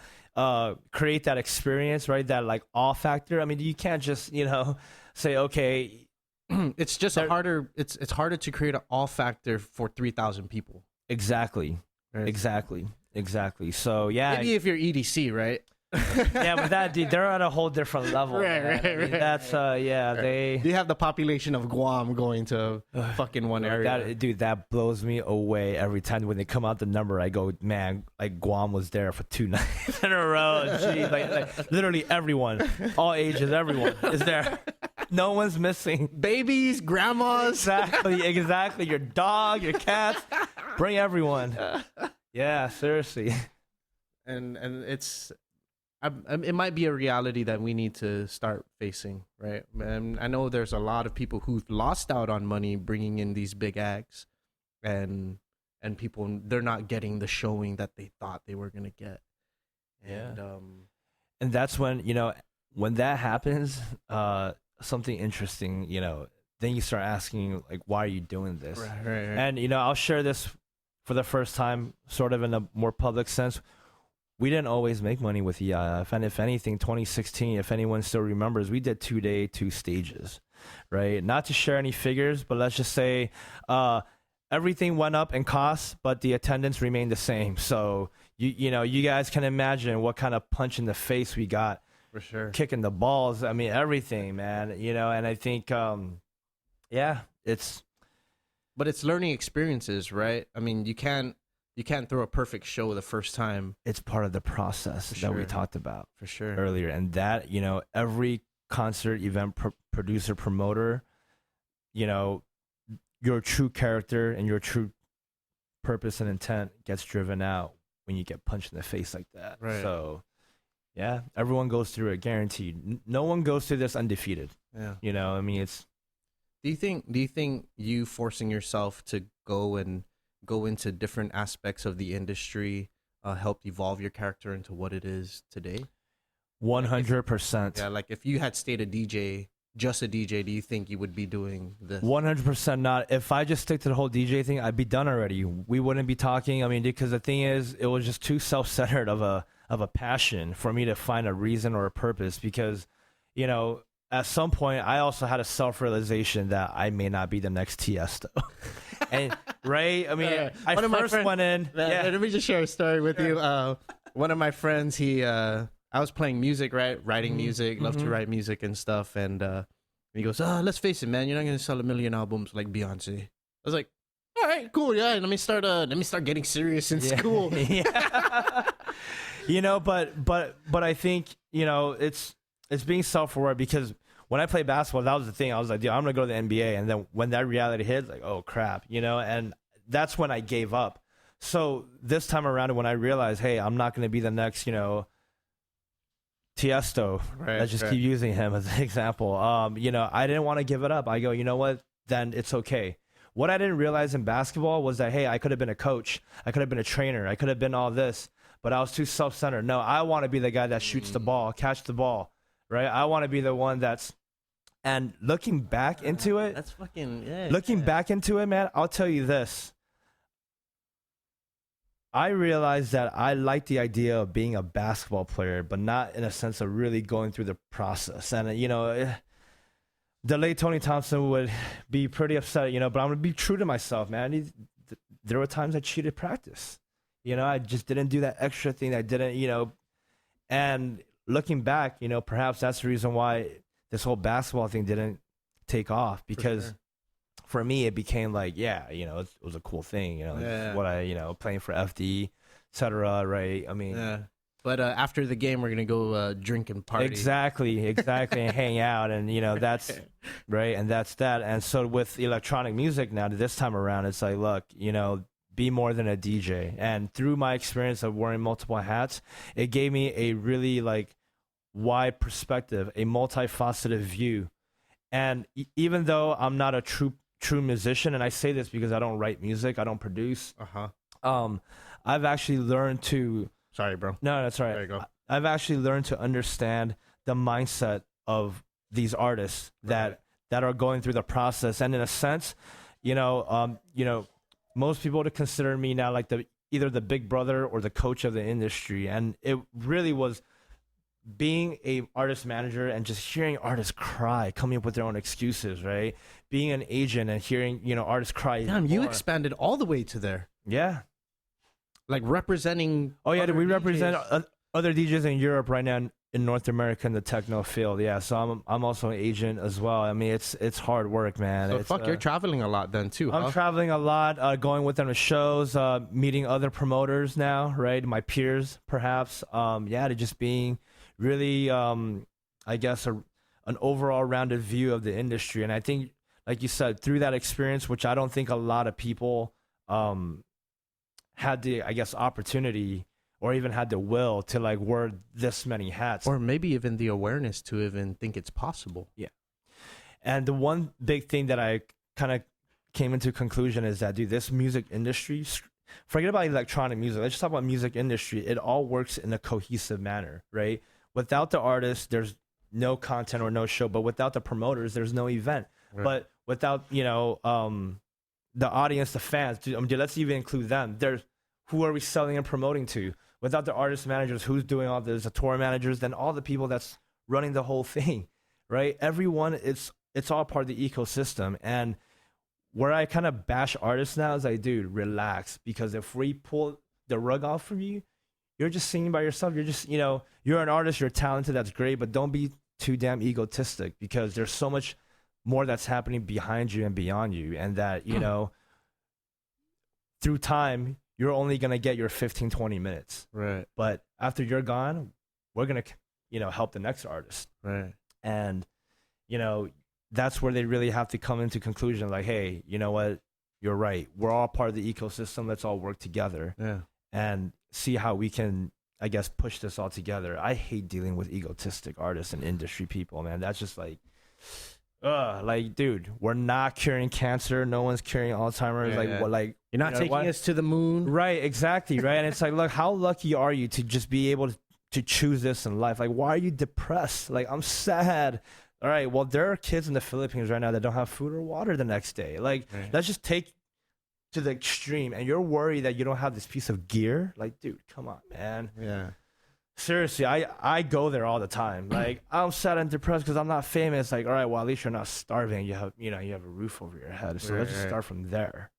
create that experience, right, that like awe factor, I mean, you can't just say, okay, it's just it's harder to create an awe factor for 3,000 people. Exactly, right. exactly. So yeah, maybe if you're EDC, right? Yeah, but that, dude, they're at a whole different level. Right. That's they. You have the population of Guam going to fucking one area. That blows me away every time when they come out the number. I go, man, like Guam was there for 2 nights in a row. Jeez, like literally everyone, all ages, everyone is there. No one's missing. Babies, grandmas. Exactly. Your dog, your cats. Bring everyone. Yeah, seriously. And it's. It might be a reality that we need to start facing, right? And I know there's a lot of people who've lost out on money bringing in these big acts, and people, they're not getting the showing that they thought they were gonna get. And that's when when that happens, something interesting, then you start asking, like, why are you doing this? Right. And I'll share this for the first time, sort of in a more public sense. We didn't always make money with EIF, and if anything, 2016, if anyone still remembers, we did 2-day, 2 stages, right? Not to share any figures, but let's just say everything went up in costs, but the attendance remained the same. So you guys can imagine what kind of punch in the face we got. For sure. Kicking the balls. I mean, everything, man. And I think, But it's learning experiences, right? I mean, you can't throw a perfect show the first time. It's part of the process that we talked about for sure earlier. And that, every concert event producer, promoter, your true character and your true purpose and intent gets driven out when you get punched in the face like that. Right. So, yeah, everyone goes through it, guaranteed. No one goes through this undefeated. Yeah. You know, I mean, it's. Do you think you forcing yourself to go into different aspects of the industry helped evolve your character into what it is today? 100%. Yeah, like if you had stayed a DJ, just a DJ, do you think you would be doing this? 100% not. If I just stick to the whole DJ thing, I'd be done already. We wouldn't be talking. I mean, because the thing is, it was just too self-centered of a passion for me to find a reason or a purpose. Because, you know, at some point, I also had a self-realization that I may not be the next Tiesto. And right? I mean, I first went in. Let me just share a story with you. One of my friends, I was playing music, right? Writing music, love to write music and stuff. And he goes, let's face it, man, you're not going to sell 1 million albums like Beyonce. I was like, all right, cool. Yeah. Let me start getting serious in school. Yeah. You know, but I think, you know, it's being self-aware, because when I played basketball, that was the thing. I was like, dude, I'm going to go to the NBA. And then when that reality hit, like, oh crap, you know, and that's when I gave up. So this time around, when I realized, hey, I'm not going to be the next, you know, Tiesto, let's just keep using him as an example. You know, I didn't want to give it up. I go, you know what? Then it's okay. What I didn't realize in basketball was that, hey, I could have been a coach. I could have been a trainer. I could have been all this, but I was too self-centered. No, I want to be the guy that shoots the ball, catch the ball, right? I want to be the one that's, and looking back into it, that's fucking, yeah. Looking back into it, man, I'll tell you this. I realized that I like the idea of being a basketball player, but not in a sense of really going through the process. And, you know, the late Tony Thompson would be pretty upset, you know, but I'm going to be true to myself, man. There were times I cheated practice. You know, I just didn't do that extra thing. I didn't, you know, and looking back, you know, perhaps that's the reason why this whole basketball thing didn't take off, because for me, it became like, yeah, you know, it was a cool thing, you know, what I, you know, playing for FD, et cetera, right? I mean, but after the game, we're gonna go drink and party. Exactly, and hang out, and you know, that's right, and that's that. And so with electronic music now, this time around, it's like, look, you know, be more than a DJ. And through my experience of wearing multiple hats, it gave me a really like wide perspective, a multifaceted view. And even though I'm not a true musician, and I say this because I don't write music, I don't produce. I've actually learned to. Sorry, bro. No, that's all right. There you go. I've actually learned to understand the mindset of these artists that are going through the process, and in a sense, you know, most people would consider me now like either the big brother or the coach of the industry, and it really was being a artist manager and just hearing artists cry, coming up with their own excuses, right? Being an agent and hearing, you know, artists cry. Damn, you expanded all the way to there. Yeah. Like representing. Oh, yeah. We DJs. represent other DJs in Europe right now in North America in the techno field. Yeah. So I'm also an agent as well. I mean, it's hard work, man. So you're traveling a lot then too, huh? I'm traveling a lot, going with them to shows, meeting other promoters now, right? My peers, perhaps. To just being really, I guess, an overall rounded view of the industry. And I think, like you said, through that experience, which I don't think a lot of people had the, I guess, opportunity or even had the will to like wear this many hats. Or maybe even the awareness to even think it's possible. Yeah. And the one big thing that I kind of came into conclusion is that, dude, this music industry, forget about electronic music. Let's just talk about music industry. It all works in a cohesive manner, right? Without the artist, there's no content or no show. But without the promoters, there's no event. Right. But without, you know, the audience, the fans, dude, let's even include them. Who are we selling and promoting to? Without the artist managers, who's doing all this? The tour managers, then all the people that's running the whole thing, right? Everyone, it's all part of the ecosystem. And where I kind of bash artists now is like, dude, relax. Because if we pull the rug off from you, you're just singing by yourself. You're just, you know, you're an artist, you're talented, that's great, but don't be too damn egotistic, because there's so much more that's happening behind you and beyond you. And that, you know, through time, you're only going to get your 15, 20 minutes. Right. But after you're gone, we're going to, you know, help the next artist. Right. And, you know, that's where they really have to come into conclusion, like, hey, you know what, you're right, we're all part of the ecosystem, let's all work together and see how we can, I guess, push this all together. I hate dealing with egotistic artists and industry people, man. That's just like, like, dude, we're not curing cancer. No one's curing Alzheimer's. What, like, you're not taking us to the moon. Right, exactly, right? And it's like, look, how lucky are you to just be able to choose this in life? Like, why are you depressed? Like, I'm sad. All right, well, there are kids in the Philippines right now that don't have food or water the next day. Like, let's just take to the extreme, and you're worried that you don't have this piece of gear. Like, dude, come on, man. Yeah. Seriously, I go there all the time. Like, I'm sad and depressed because I'm not famous. Like, all right, well, at least you're not starving. You have a roof over your head. So let's just start from there.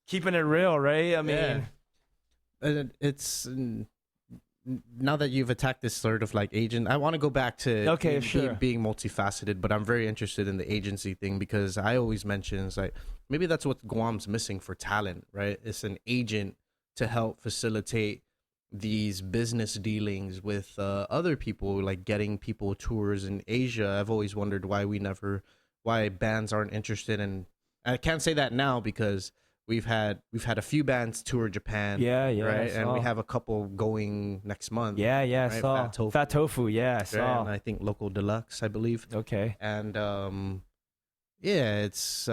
Keeping it real, right? I mean, it's now that you've attacked this sort of like agent, I want to go back to being multifaceted, but I'm very interested in the agency thing because I always mention it's like maybe that's what Guam's missing for talent, right? It's an agent to help facilitate these business dealings with other people, like getting people tours in Asia. I've always wondered why bands aren't interested in. I can't say that now because we've had a few bands tour Japan, right? And we have a couple going next month. Right? I saw Fat Tofu, I saw. Right? And I think Local Deluxe, I believe. Okay. And it's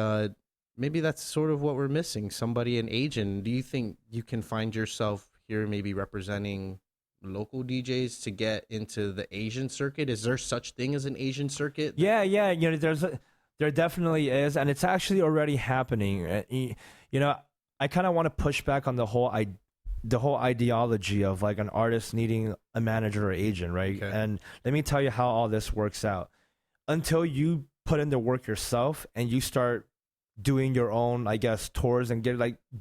maybe that's sort of what we're missing. Somebody, an agent. Do you think you can find yourself here maybe representing local DJs to get into the Asian circuit? Is there such thing as an Asian circuit? Yeah. You know, there definitely is, and it's actually already happening. You know, I kind of want to push back on the whole ideology of like an artist needing a manager or agent, right? Okay. And let me tell you how all this works out. Until you put in the work yourself and you start doing your own, I guess, tours and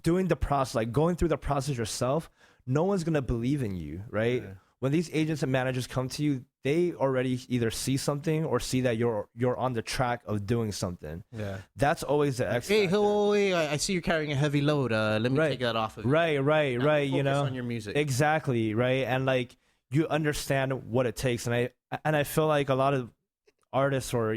doing the process, like going through the process yourself, no one's gonna believe in you, right? Yeah. When these agents and managers come to you, they already either see something or see that you're on the track of doing something. Yeah, that's always the X factor. Hey, I see you're carrying a heavy load. Let me take that off of you. Right. You know, on your music. Exactly, right, and like you understand what it takes, and I feel like a lot of artists or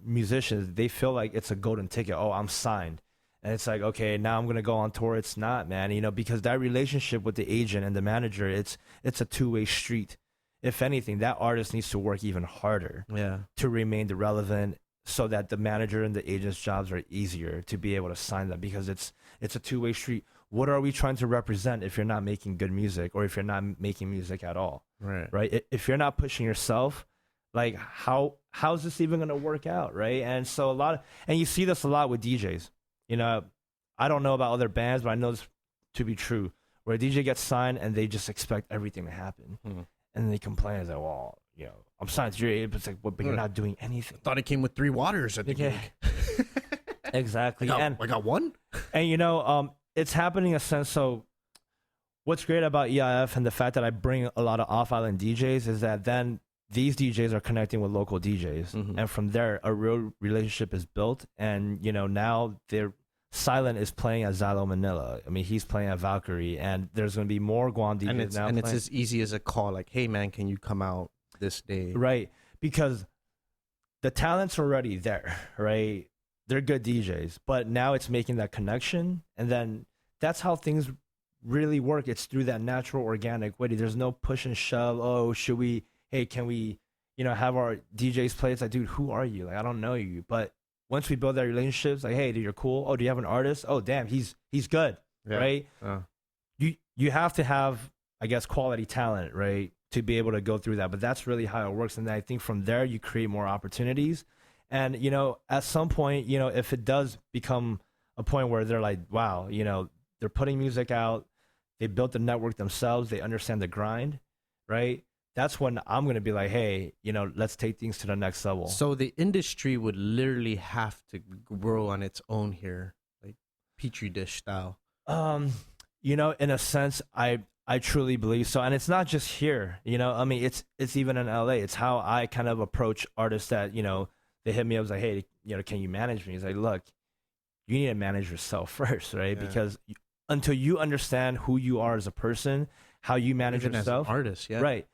musicians, they feel like it's a golden ticket. Oh, I'm signed. And it's like, okay, now I'm going to go on tour. It's not, man, because that relationship with the agent and the manager, it's a two-way street. If anything, that artist needs to work even harder to remain relevant so that the manager and the agent's jobs are easier to be able to sign them, because it's a two-way street. What are we trying to represent if you're not making good music or if you're not making music at all? Right? If you're not pushing yourself, like how's this even going to work out, right? And so and you see this a lot with DJs. I don't know about other bands, but I know this to be true, where a DJ gets signed and they just expect everything to happen. And then they complain, it's like, well, I'm signed to your agent, but it's like, but you're not doing anything. I thought it came with 3 waters at the gig. Exactly. I got one? And, it's happening a sense. So what's great about EIF and the fact that I bring a lot of off-island DJs is that then these DJs are connecting with local DJs. And from there, a real relationship is built. And, now Silent is playing at Xylo Manila. I mean, he's playing at Valkyrie. And there's going to be more Guam DJs now. And it's as easy as a call, like, hey, man, can you come out this day? Right. Because the talent's already there, right? They're good DJs. But now it's making that connection. And then that's how things really work. It's through that natural, organic way. There's no push and shove. Oh, hey, can we, have our DJs play? It's like, dude, who are you? Like, I don't know you. But once we build that relationships, like, hey, dude, you're cool. Oh, do you have an artist? Oh, damn, he's good, right? You have to have, I guess, quality talent, right, to be able to go through that. But that's really how it works. And then I think from there, you create more opportunities. And, at some point, if it does become a point where they're like, wow, they're putting music out, they built the network themselves, they understand the grind, right? That's when I'm going to be like, hey, let's take things to the next level. So the industry would literally have to grow on its own here, like Petri dish style. In a sense, I truly believe so. And it's not just here, I mean, it's even in LA. It's how I kind of approach artists that, they hit me up like, hey, can you manage me? It's like, look, you need to manage yourself first, right? Yeah. Because until you understand who you are as a person, how you manage yourself, as an artist, right?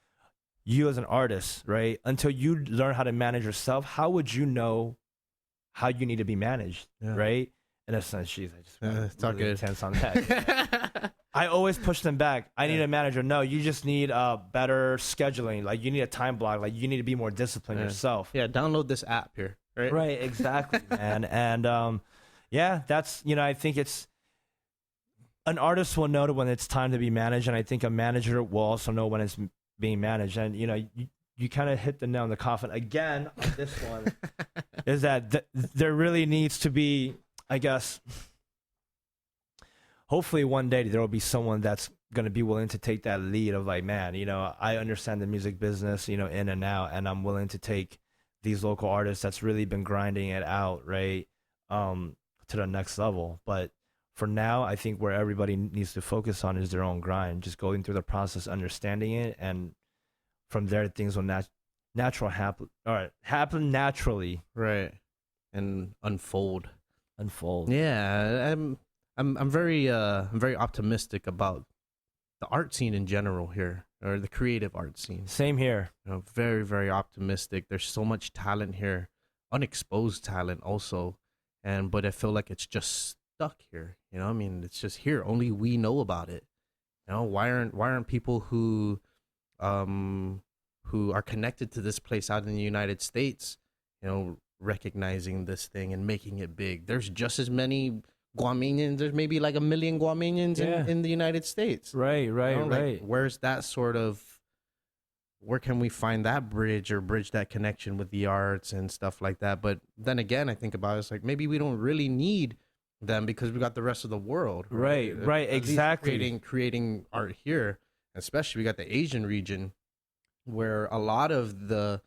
you as an artist, right? Until you learn how to manage yourself, how would you know how you need to be managed, right? In a sense, jeez, I just it's all really good. intense on that. I always push them back. I need a manager. No, you just need better scheduling. Like you need a time block. Like you need to be more disciplined yourself. Yeah, download this app here. Right. Right. Exactly, man. And yeah, that's I think it's an artist will know when it's time to be managed, and I think a manager will also know when it's being managed. And you kind of hit the nail in the coffin again on this one. Is that there really needs to be, I guess. Hopefully one day there will be someone that's going to be willing to take that lead of like, man, I understand the music business, in and out, and I'm willing to take these local artists that's really been grinding it out, right, to the next level. But for now, I think where everybody needs to focus on is their own grind, just going through the process, understanding it, and from there things will happen naturally, right, and unfold. Yeah, I'm very optimistic about the art scene in general here, or the creative art scene. Same here. Very, very optimistic. There's so much talent here, unexposed talent also, but I feel like it's just stuck here. I mean, it's just here. Only we know about it. Why aren't people who are connected to this place out in the United States, recognizing this thing and making it big? There's just as many Guamanians. There's maybe like 1 million Guamanians in the United States. Right. Like, where's that sort of? Where can we find that bridge that connection with the arts and stuff like that? But then again, I think about it, it's like maybe we don't really need them because we got the rest of the world. Right. Exactly. Creating art here, especially we got the Asian region, where a lot of the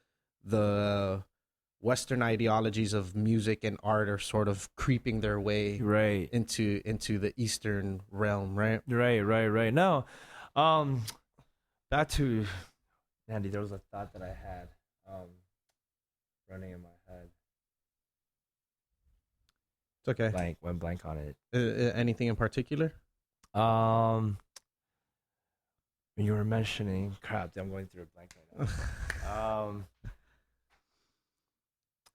Western ideologies of music and art are sort of creeping their way into the Eastern realm, right? Right. No, back to Andy. There was a thought that I had running in my head. It's okay. Went blank on it. Anything in particular? When you were mentioning, crap, I'm going through a blank right now.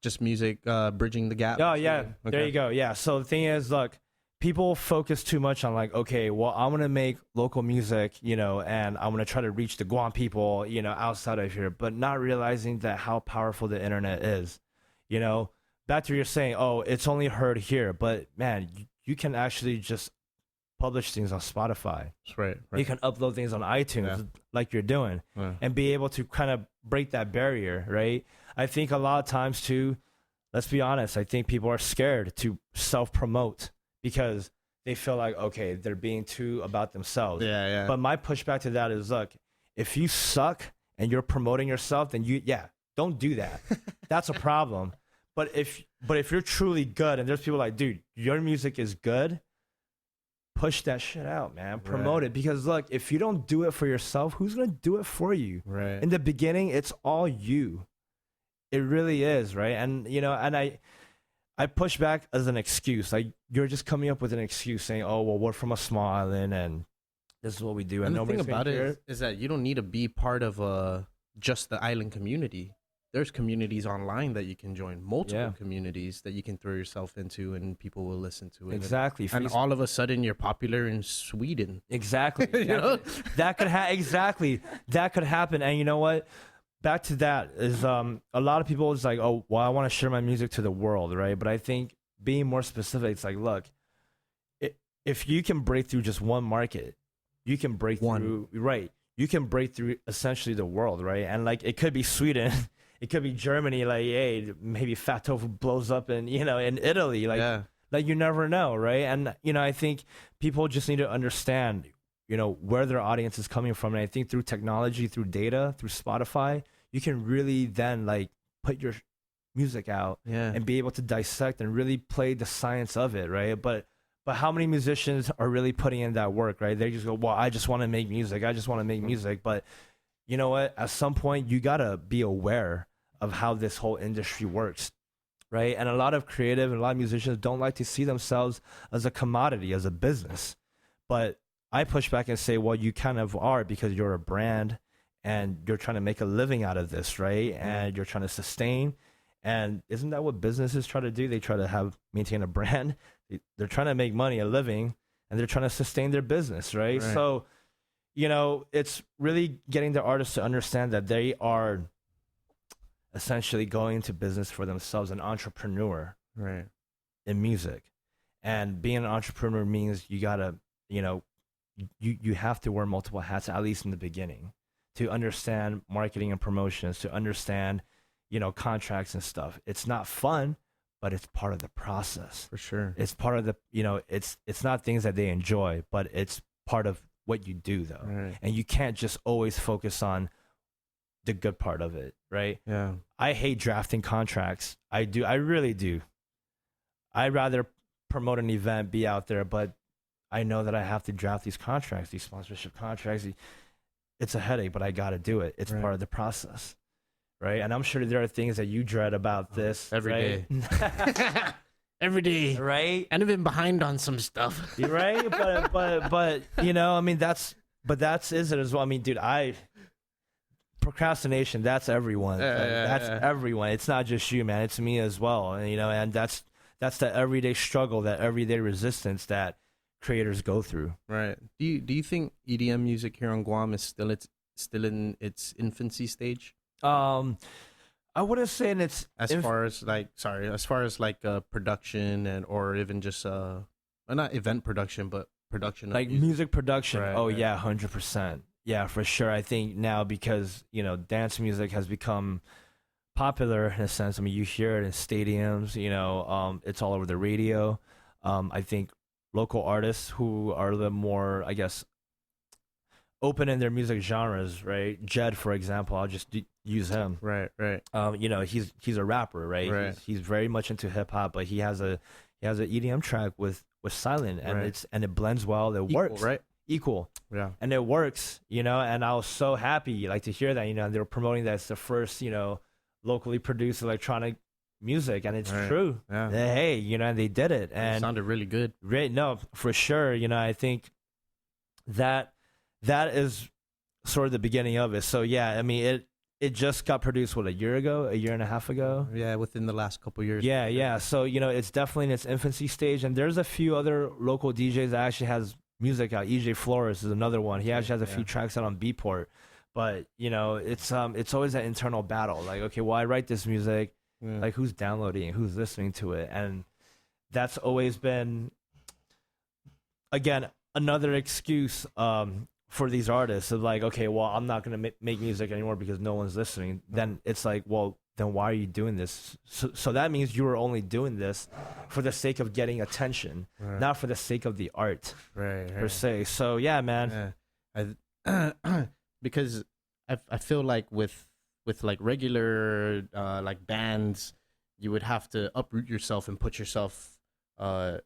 Just music, bridging the gap. Oh yeah, okay. There you go. Yeah. So the thing is, look, people focus too much on like, okay, well, I'm gonna make local music, and I'm gonna try to reach the Guam people, outside of here, but not realizing that how powerful the internet is. Back to you're saying, oh, it's only heard here, but man, you can actually just publish things on Spotify. That's right. You can upload things on iTunes like you're doing, and be able to kind of break that barrier, right? I think a lot of times too, let's be honest, I think people are scared to self-promote because they feel like, okay, they're being too about themselves. Yeah. But my pushback to that is, look, if you suck and you're promoting yourself, then don't do that. That's a problem. But if you're truly good and there's people like, dude, your music is good, push that shit out, man. Promote it. Because look, if you don't do it for yourself, who's going to do it for you? Right. In the beginning, it's all you. It really is, right? And and I push back as an excuse. Like you're just coming up with an excuse saying, "Oh, well, we're from a small island and this is what we do." And the thing about it is that you don't need to be part of just the island community. There's communities online that you can join, multiple communities that you can throw yourself into, and people will listen to it. Exactly. And all of a sudden, you're popular in Sweden. Exactly. That could exactly. That could happen. And you know what? Back to that is a lot of people is like, oh, well, I want to share my music to the world, right? But I think being more specific, it's like, look, if you can break through just one market, you can break through, right? You can break through essentially the world, right? And like, it could be Sweden, it could be Germany, like, hey, maybe Fat Tofu blows up in Italy, like you never know, right? And I think people just need to understand, where their audience is coming from. And I think through technology, through data, through Spotify, you can really then like put your music out and be able to dissect and really play the science of it, right? But how many musicians are really putting in that work, right? They just go, well, I just want to make music. I just want to make music. But you know what? At some point, you got to be aware of how this whole industry works, right? And a lot of creative and a lot of musicians don't like to see themselves as a commodity, as a business. But I push back and say, well, you kind of are, because you're a brand and you're trying to make a living out of this, right? Mm-hmm. And you're trying to sustain. And isn't that what businesses try to do? They try to maintain a brand. They're trying to make money, a living, and they're trying to sustain their business, right? So, it's really getting the artists to understand that they are essentially going into business for themselves, an entrepreneur, Right. in music. And being an entrepreneur means you gotta, you have to wear multiple hats, at least in the beginning, to understand marketing and promotions, to understand, contracts and stuff. It's not fun, but it's part of the process. For sure. It's part of the, it's not things that they enjoy, but it's part of what you do, though. Right. And you can't just always focus on the good part of it, right? Yeah. I hate drafting contracts. I really do. I'd rather promote an event, be out there, but I know that I have to draft these contracts, these sponsorship contracts. It's a headache, but I got to do it. It's Right. part of the process, right? And I'm sure there are things that you dread about this Every right? day. Every day. Right? And I've been behind on some stuff. You're right, but I mean that's is it as well. I mean, dude, procrastination, that's everyone. That's everyone. It's not just you, man. It's me as well. And and that's the everyday struggle, that everyday resistance that creators go through. Right. Do you think EDM music here on Guam is still in its infancy stage? I wouldn't say it's As far as production and or even just not event production, but production of like music production. Right, Oh right. yeah, 100%. Yeah, for sure. I think now because dance music has become popular in a sense. I mean, you hear it in stadiums. It's all over the radio. I think local artists who are a little more, I guess, open in their music genres, right? Jed, for example, I'll just use him. Right. He's a rapper, right? Right. He's very much into hip hop, but he has an EDM track with Silent, and Right. it blends well. It works, Right. Equal, Yeah. and it works, and I was so happy to hear that, and they were promoting that it's the first, locally produced electronic music, and it's Right. true. Yeah. Hey, and they did it, It and sounded really good. no, for sure. I think that is sort of the beginning of it. So yeah, I mean it just got produced a year and a half ago. Yeah, within the last couple years. Yeah. So it's definitely in its infancy stage, and there's a few other local DJs that actually has music out. EJ Flores is another one. He actually has a few tracks out on Beatport. But it's always that internal battle. Like, okay, well, I write this music. Yeah. Like, who's downloading it? Who's listening to it? And that's always been, again, another excuse for these artists of like, okay, well, I'm not gonna make music anymore because no one's listening. Then it's like, well, then why are you doing this? So that means you were only doing this for the sake of getting attention, Right. not for the sake of the art Right. per se. So yeah, man. Yeah. Because I feel like with like regular like bands, you would have to uproot yourself and put yourself in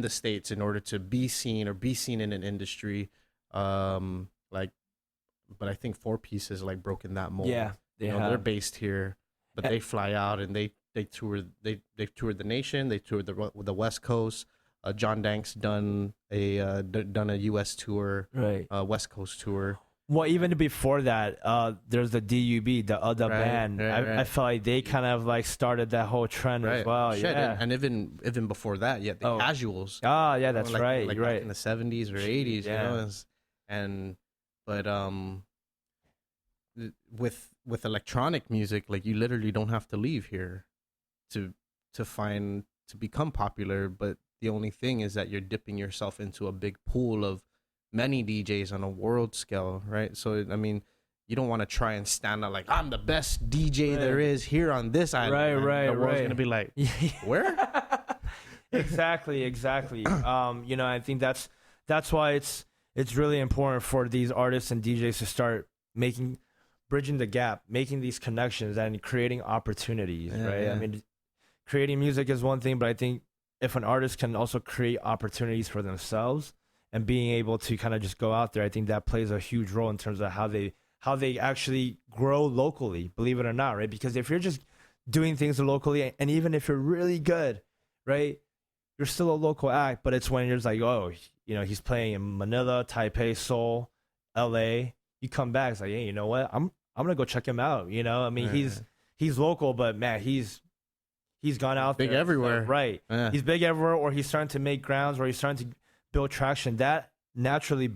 the States in order to be seen in an industry. But I think Four Piece has like broken that mold. Yeah, they're based here, but they fly out and they tour. They toured the nation. They toured the West Coast. John Dank's done a U.S. tour, right. West Coast tour. Well, even before that, there's the DUB, the other Right, band. right. I felt like they kind of like started that whole trend as well. Shit, Yeah. and even before that, the Casuals. Oh, yeah, that's like, right. Like You're back right. in the 70s or 80s, Yeah. With electronic music, like you literally don't have to leave here to become popular. But the only thing is that you're dipping yourself into a big pool of many DJs on a world scale, right? So I mean, you don't want to try and stand out like I'm the best DJ there is here on this island. Right, The world's right. gonna be like, where? Exactly. I think that's why it's really important for these artists and DJs to start bridging the gap, making these connections and creating opportunities, right? Yeah. I mean, creating music is one thing, but I think if an artist can also create opportunities for themselves and being able to kind of just go out there, I think that plays a huge role in terms of how they actually grow locally, believe it or not, right? Because if you're just doing things locally, and even if you're really good, right, you're still a local act, but it's when you're just like, oh, he's playing in Manila, Taipei, Seoul, LA, you come back, it's like, hey, you know what? I'm gonna go check him out. You know, I mean, Yeah. he's local, but man, he's gone out Big there, everywhere. so, right? Yeah. He's big everywhere, or he's starting to make grounds, or he's starting to build traction. That naturally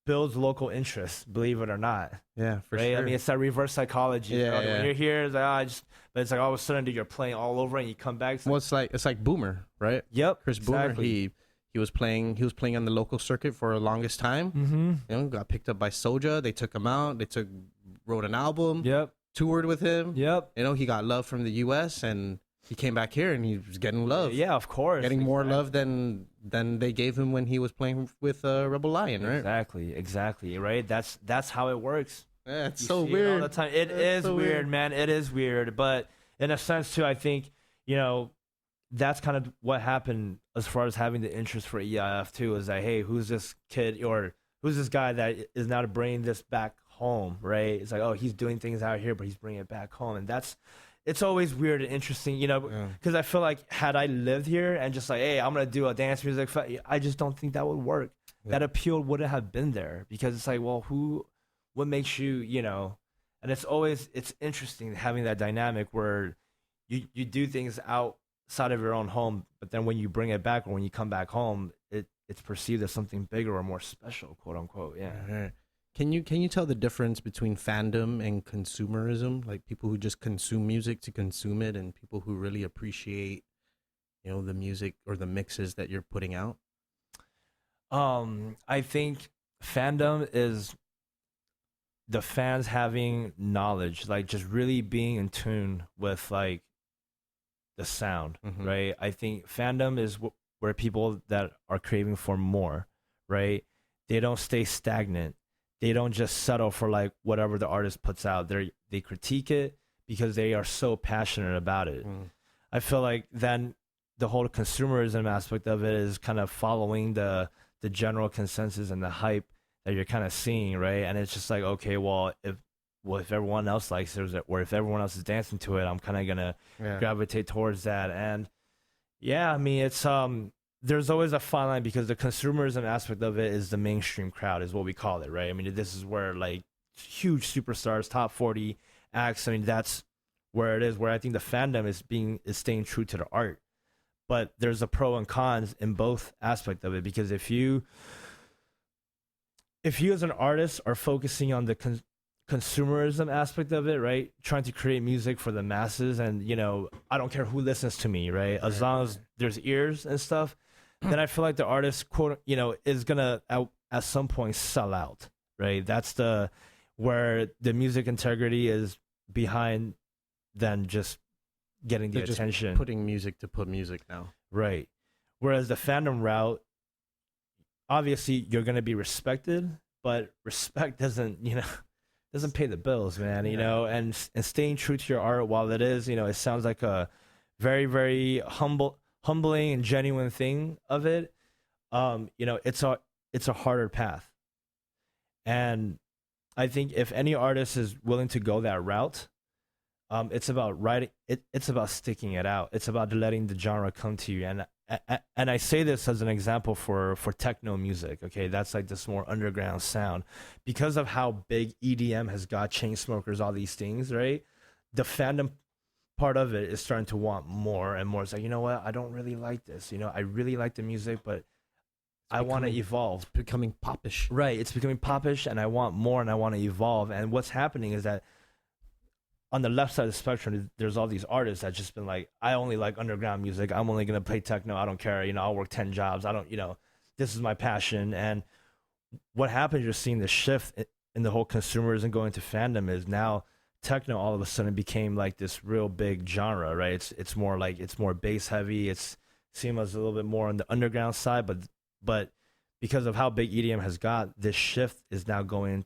builds local interest, believe it or not. Yeah, for Right? sure. I mean, it's that reverse psychology. Yeah, you know? yeah. When you're here, it's like, but it's like all of a sudden, dude, you're playing all over, and you come back. Well, it's like Boomer, right? Yep, Chris Boomer. exactly. He was playing on the local circuit for the longest time. Mm-hmm. You know, got picked up by Soulja. They took him out. Wrote an album. Yep. Toured with him. Yep. You know, he got love from the U.S. and he came back here and he was getting love. Yeah, of course. Getting more love than they gave him when he was playing with Rebel Lion, right? Exactly. Right. That's how it works. Yeah, it's You so see weird. all the time. It is so weird, man. It is weird, but in a sense too, I think that's kind of what happened as far as having the interest for EIF too. Is that, hey, who's this kid or who's this guy that is now bringing this back home, right? It's like, oh, he's doing things out here, but he's bringing it back home, and it's always weird and interesting, because I feel like had I lived here and just like, hey, I'm gonna do a dance music, I just don't think that would work. Yeah. That appeal wouldn't have been there, because it's like, well, what makes you, and it's interesting having that dynamic where you do things outside of your own home, but then when you bring it back or when you come back home, it's perceived as something bigger or more special, quote unquote. Yeah. Right. Can you tell the difference between fandom and consumerism? Like people who just consume music to consume it, and people who really appreciate, the music or the mixes that you're putting out? I think fandom is the fans having knowledge, like just really being in tune with like the sound, right? I think fandom is where people that are craving for more, right? They don't stay stagnant. They don't just settle for like whatever the artist puts out. They critique it because they are so passionate about it. I feel like then the whole consumerism aspect of it is kind of following the general consensus and the hype that you're kind of seeing, right? And it's just like, okay, well, if everyone else likes it, or if everyone else is dancing to it, I'm kind of gonna gravitate towards that. And yeah, I mean, it's there's always a fine line, because the consumerism aspect of it is the mainstream crowd, is what we call it, right? I mean, this is where like huge superstars, top 40 acts, I mean, that's where it is, where I think the fandom is staying true to the art. But there's a pro and cons in both aspects of it, because if you as an artist are focusing on the consumerism aspect of it, right, trying to create music for the masses, and I don't care who listens to me, right, as long as there's ears and stuff, then I feel like the artist, quote, is gonna at some point sell out, right? That's where the music integrity is behind than just getting the attention. Just putting music to put music now. Right. Whereas the fandom route, obviously you're going to be respected, but respect doesn't pay the bills, man, and staying true to your art, while it is, it sounds like a very, very humbling and genuine thing of it. It's a harder path. And I think if any artist is willing to go that route, it's about writing. It's about sticking it out. It's about letting the genre come to you. And I say this as an example for techno music. Okay, that's like this more underground sound, because of how big EDM has got, Chainsmokers, all these things, right? The fandom part of it is starting to want more and more. It's like, you know what? I don't really like this. I really like the music, but I want to evolve. It's becoming popish. Right. It's becoming popish, and I want more, and I want to evolve. And what's happening is that on the left side of the spectrum, there's all these artists that just been like, I only like underground music. I'm only going to play techno. I don't care. I'll work 10 jobs. I don't, this is my passion. And what happens, you're seeing the shift in the whole consumerism going to fandom, is now techno all of a sudden became like this real big genre, right? It's more like, it's more bass heavy. It's seen as a little bit more on the underground side, but because of how big EDM has got, this shift is now going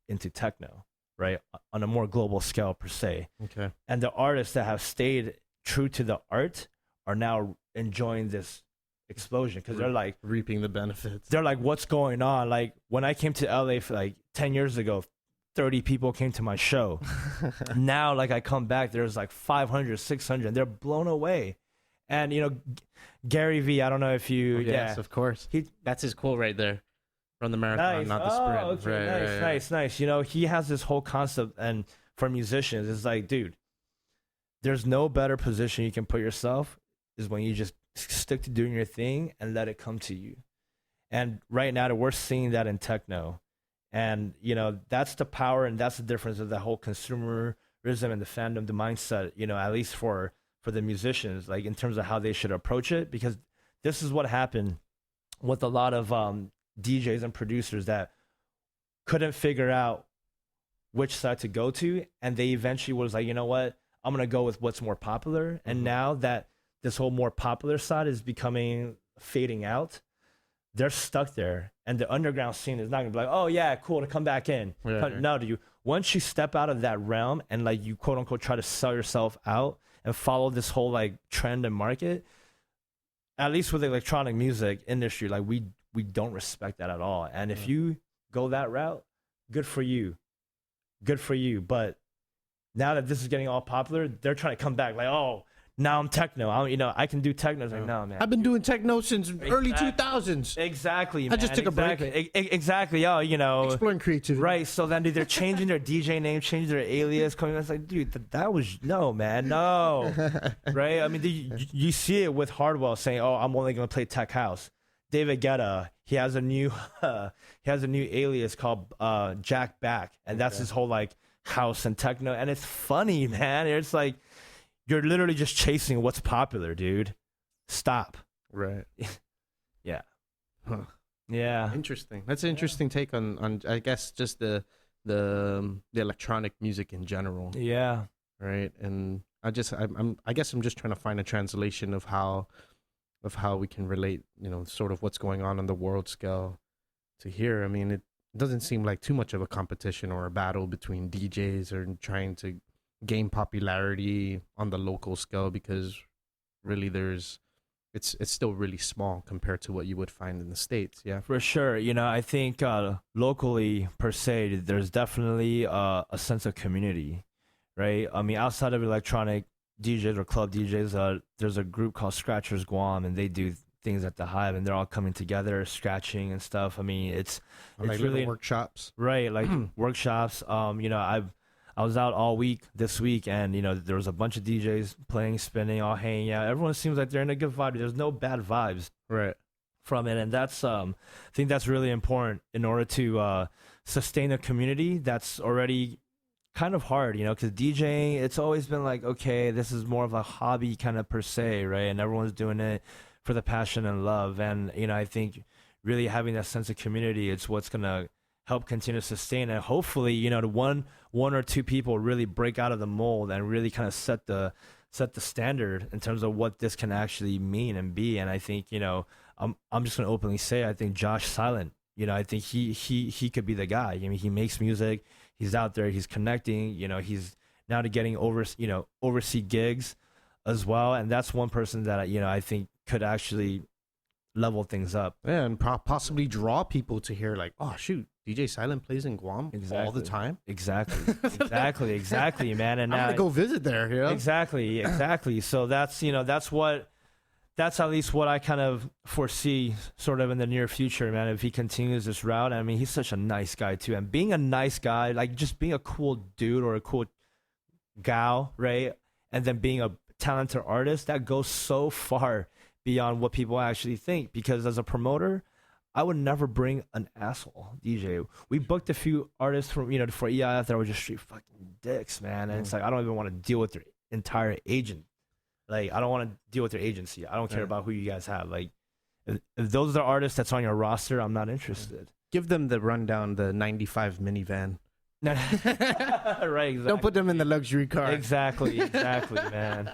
into techno, right, on a more global scale per se. Okay. And the artists that have stayed true to the art are now enjoying this explosion, because they're like reaping the benefits. They're like, what's going on? Like when I came to LA for like 10 years ago, 30 people came to my show. Now, like I come back, there's like 500, 600. They're blown away. And Gary V, I don't know if you, yes, of course. That's his quote right there. From the marathon, not the sprint. Okay, Right, right. nice. You know, he has this whole concept, and for musicians, it's like, dude, there's no better position you can put yourself is when you just stick to doing your thing and let it come to you. And right now, we're seeing that in techno, and you know, that's the power, and that's the difference of the whole consumerism and the fandom, the mindset. You know, at least for the musicians, like in terms of how they should approach it, because this is what happened with a lot of DJs and producers that couldn't figure out which side to go to, and they eventually was like, you know what, I'm gonna go with what's more popular. And now that this whole more popular side is becoming fading out, they're stuck there, and the underground scene is not gonna be like, oh yeah, cool to come back in. No, do you once you step out of that realm and like you quote unquote try to sell yourself out and follow this whole like trend and market, at least with the electronic music industry, like we don't respect that at all. And if you go that route, good for you. But now that this is getting all popular, they're trying to come back like, oh, now I'm techno. I can do techno. It's like, no, man. I've been doing techno since early 2000s. Exactly, man. I just took a break. Exactly. Oh, you know. Exploring creativity. Right. So then they're changing their DJ name, changing their alias. It's like, dude, that was, no, man. No. Right? I mean, you see it with Hardwell saying, oh, I'm only going to play tech house. David Guetta, he has a new alias called Jack Back, and that's his whole like house and techno, and it's funny, man. It's like you're literally just chasing what's popular, dude. Stop. Right. Yeah. Huh. Yeah. Interesting. That's an interesting take on I guess just the electronic music in general. Yeah. Right. And I guess I'm just trying to find a translation of how we can relate, you know, sort of what's going on the world scale to here. I mean, it doesn't seem like too much of a competition or a battle between DJs or trying to gain popularity on the local scale, because really it's still really small compared to what you would find in the States. Yeah, for sure. You know, I think locally per se, there's definitely a sense of community, right? I mean, outside of electronic DJs or club DJs, there's a group called Scratchers Guam, and they do things at the Hive, and they're all coming together, scratching and stuff. I mean, it's like really workshops, right? Like workshops. You know, I was out all week this week, and you know, there was a bunch of DJs playing, spinning, all hanging out. Everyone seems like they're in a good vibe. There's no bad vibes, right, from it, and that's I think that's really important in order to sustain a community that's already kind of hard, you know, because DJing, it's always been like, okay, this is more of a hobby kind of per se, right? And everyone's doing it for the passion and love. And, you know, I think really having that sense of community, it's what's going to help continue to sustain. And hopefully, you know, the one or two people really break out of the mold and really kind of set the standard in terms of what this can actually mean and be. And I think, you know, I'm just going to openly say, I think Josh Silent, you know, I think he could be the guy. I mean, he makes music. He's out there. He's connecting. You know, he's now to getting oversee gigs as well, and that's one person that, you know, I think could actually level things up. Yeah, and possibly draw people to hear like, oh shoot, DJ Silent plays in Guam all the time. Exactly, man. And I'm now gonna go visit there. You know? Exactly. So that's, you know, that's at least what I kind of foresee sort of in the near future, man, if he continues this route. I mean, he's such a nice guy too. And being a nice guy, like just being a cool dude or a cool gal, right? And then being a talented artist, that goes so far beyond what people actually think. Because as a promoter, I would never bring an asshole DJ. We booked a few artists from, you know, for EIF that were just straight fucking dicks, man. And it's like, I don't even want to deal with their entire agent. Like, I don't want to deal with your agency. I don't care about who you guys have. Like, if those are the artists that's on your roster, I'm not interested. Give them the rundown, the 95 minivan. Right, exactly. Don't put them in the luxury car. Exactly, man.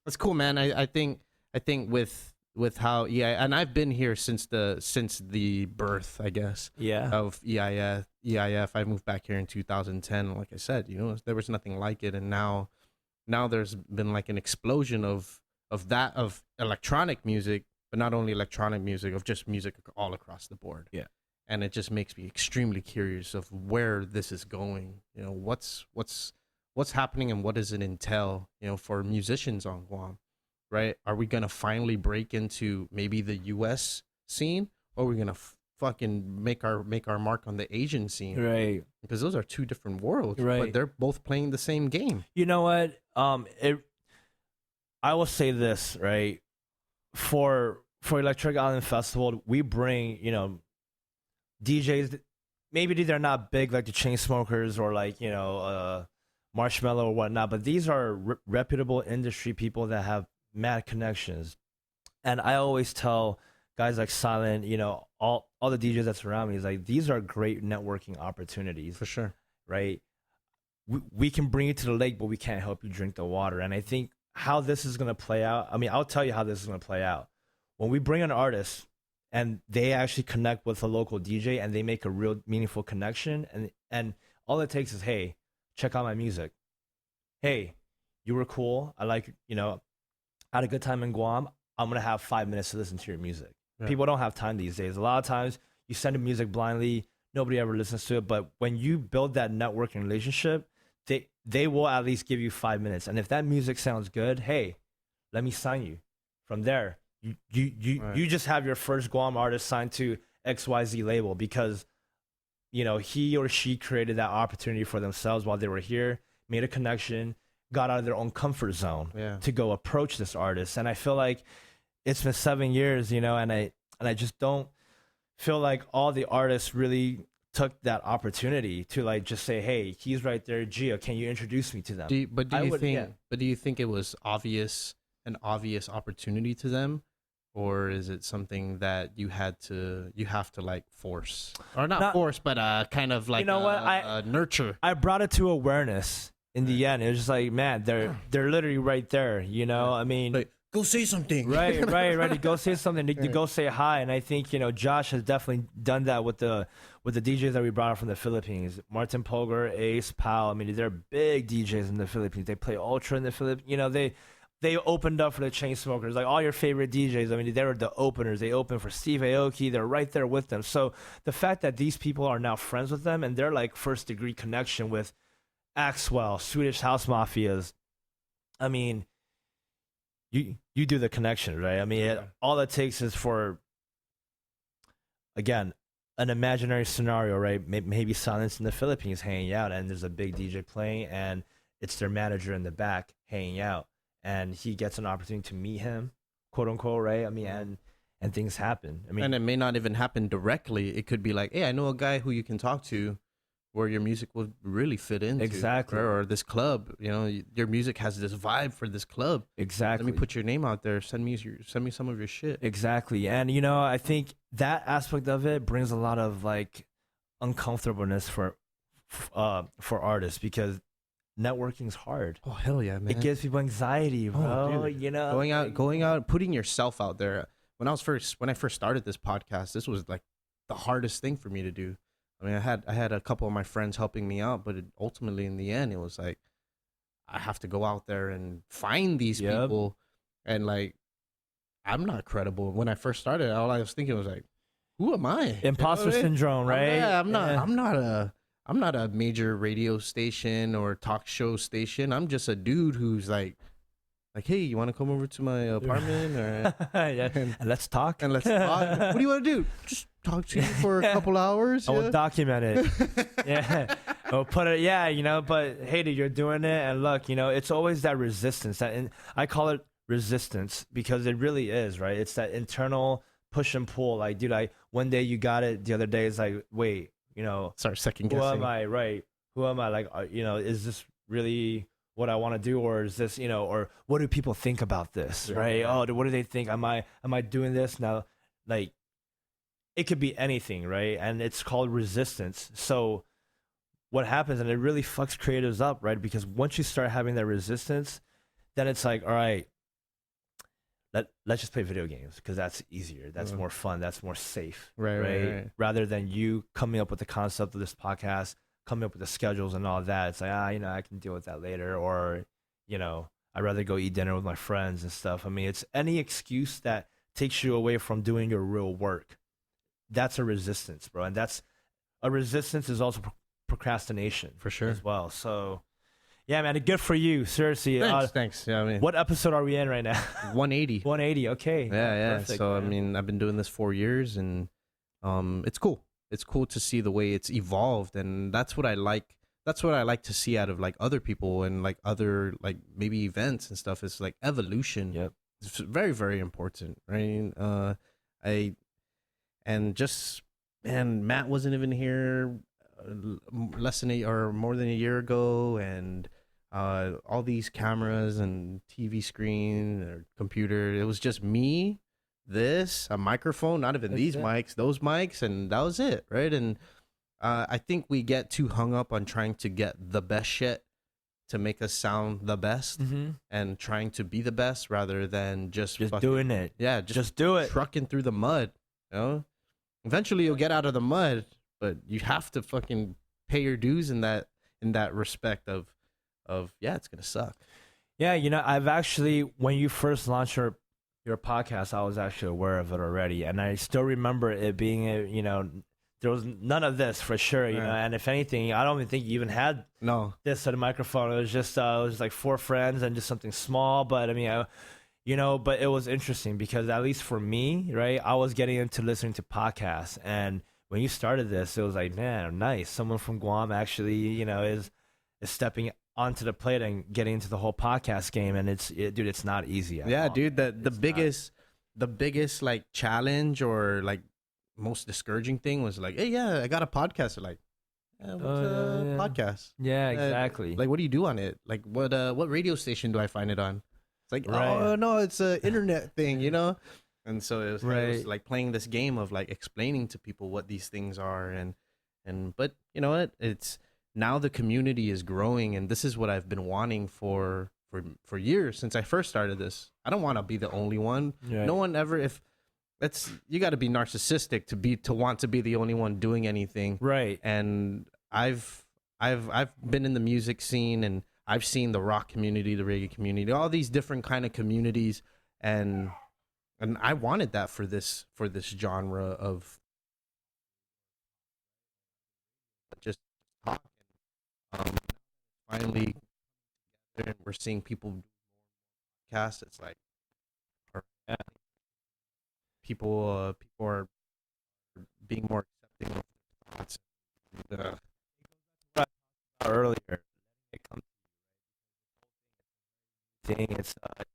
That's cool, man. I think with how and I've been here since the birth, I guess. Yeah. Of EIF. I moved back here in 2010. Like I said, you know, there was nothing like it, and now there's been like an explosion of electronic music, but not only electronic music, of just music all across the board. Yeah. And it just makes me extremely curious of where this is going. You know, what's happening and what does it entail, you know, for musicians on Guam, right? Are we going to finally break into maybe the US scene, or we're gonna fucking make our mark on the Asian scene, Right. because those are two different worlds, Right. but they're both playing the same game. You know what? I will say this, right? For Electric Island Festival, we bring, DJs. Maybe they're not big like the Chainsmokers or like, Marshmello or whatnot, but these are reputable industry people that have mad connections. And I always tell guys like Silent, all the DJs that surround me, is like, these are great networking opportunities. For sure. Right? We can bring you to the lake, but we can't help you drink the water. And I think how this is going to play out, I mean, I'll tell you how this is going to play out. When we bring an artist and they actually connect with a local DJ and they make a real meaningful connection, and all it takes is, hey, check out my music. Hey, you were cool. I like, I had a good time in Guam. I'm going to have 5 minutes to listen to your music. Yeah. People don't have time these days. A lot of times you send the music blindly. Nobody ever listens to it. But when you build that networking relationship, they will at least give you 5 minutes. And if that music sounds good, hey, let me sign you. From there, you just have your first Guam artist signed to XYZ label because, he or she created that opportunity for themselves while they were here, made a connection, got out of their own comfort zone to go approach this artist. And I feel like it's been 7 years, and I just don't feel like all the artists really took that opportunity to like just say, hey, he's right there, Gia, can you introduce me to them? Do you think it was an obvious opportunity to them, or is it something that you have to like force, or not force, but kind of like nurture? I brought it to awareness in the end. It was just like, man, they're literally right there, I mean, like, go say something. Right. Go say something. To go say hi. And I think, Josh has definitely done that with the DJs that we brought up from the Philippines. Martin Polgar, Ace, Pal. I mean, they're big DJs in the Philippines. They play Ultra in the Philippines. They opened up for the Chainsmokers. Like all your favorite DJs. I mean, they were the openers. They opened for Steve Aoki. They're right there with them. So the fact that these people are now friends with them and they're like first degree connection with Axwell, Swedish House Mafias. I mean, you do the connection, right? I mean, all it takes is for, again, an imaginary scenario, right? Maybe Silence in the Philippines hanging out, and there's a big DJ playing, and it's their manager in the back hanging out, and he gets an opportunity to meet him, quote unquote, right? I mean, and things happen. I mean, and it may not even happen directly. It could be like, hey, I know a guy who you can talk to, where your music will really fit into. Exactly. Or this club, your music has this vibe for this club. Exactly. Let me put your name out there. Send me some of your shit. Exactly. And, I think that aspect of it brings a lot of like uncomfortableness for artists, because networking's hard. Oh, hell yeah, man. It gives people anxiety, bro. Going out, putting yourself out there. When I first started this podcast, this was like the hardest thing for me to do. I mean, I had a couple of my friends helping me out, but ultimately in the end, it was like, I have to go out there and find these people. And like, I'm not credible. When I first started, all I was thinking was like, who am I? Imposter syndrome, right? I'm not a major radio station or talk show station. I'm just a dude who's like, hey, you want to come over to my apartment? Or, and let's talk. What do you want to do? Just talk to you for a couple hours. I will document it. Yeah. I'll put it, but hey, dude, you're doing it. And look, it's always that resistance. And I call it resistance because it really is, right? It's that internal push and pull. Like, dude, one day you got it. The other day it's like, wait, start second guessing. Who am I? Right. Who am I? Like, is this really what I want to do, or is this, or what do people think about this, right? Oh, what do they think? Am I doing this now? Like, it could be anything, right? And it's called resistance. So what happens, and it really fucks creatives up, right? Because once you start having that resistance, then it's like, all right, let's just play video games because that's easier, that's more fun, that's more safe, right? Rather than you coming up with the concept of this podcast, coming up with the schedules and all that. It's like, I can deal with that later, or I'd rather go eat dinner with my friends and stuff. I mean, it's any excuse that takes you away from doing your real work. That's a resistance, bro. And that's a resistance is also procrastination for sure as well. So yeah, man, good for you. Seriously. Thanks. Yeah, I mean, what episode are we in right now? 180. 180. Okay. Yeah. Perfect, so, man. I mean, I've been doing this 4 years, and it's cool. It's cool to see the way it's evolved, and that's what I like. That's what I like to see out of like other people and like other like maybe events and stuff. Is like evolution. Yep. It's very, very important, right? I and just man, Matt wasn't even here less than or more than a year ago, and all these cameras and TV screen or computer. It was just me, this, a microphone, not even these mics, those mics, and that was it, right? And I think we get too hung up on trying to get the best shit to make us sound the best, and trying to be the best rather than just fucking, doing it. Yeah, just do it. Trucking through the mud, you know. Eventually, you'll get out of the mud, but you have to fucking pay your dues in that respect of yeah, it's gonna suck. Yeah, I've actually, when you first launched your podcast, I was actually aware of it already, and I still remember it being there was none of this for sure, you know. And if anything, I don't even think you even had this at a microphone. It was just like 4 friends and just something small. But I mean, but it was interesting because at least for me, right, I was getting into listening to podcasts, and when you started this, it was like, man, nice, someone from Guam actually, is stepping onto the plate and getting into the whole podcast game, and dude, it's not easy. Yeah, dude, the biggest like challenge or like most discouraging thing was like, hey, yeah, I got a podcast. Like, what's a podcast? Yeah, exactly. Like, what do you do on it? Like, what radio station do I find it on? It's like, right. Oh no, it's a internet thing, you know. And so it was like playing this game of like explaining to people what these things are, and but you know what? It's now the community is growing, and this is what I've been wanting for years since I first started this. I don't want to be the only one. Right. No one ever. You got to be narcissistic to want to be the only one doing anything. Right. And I've been in the music scene, and I've seen the rock community, the reggae community, all these different kind of communities, and I wanted that for this genre of just talk. Finally, we're seeing people cast. It's like, people are being more accepting of thoughts. Earlier, it comes thing. It's like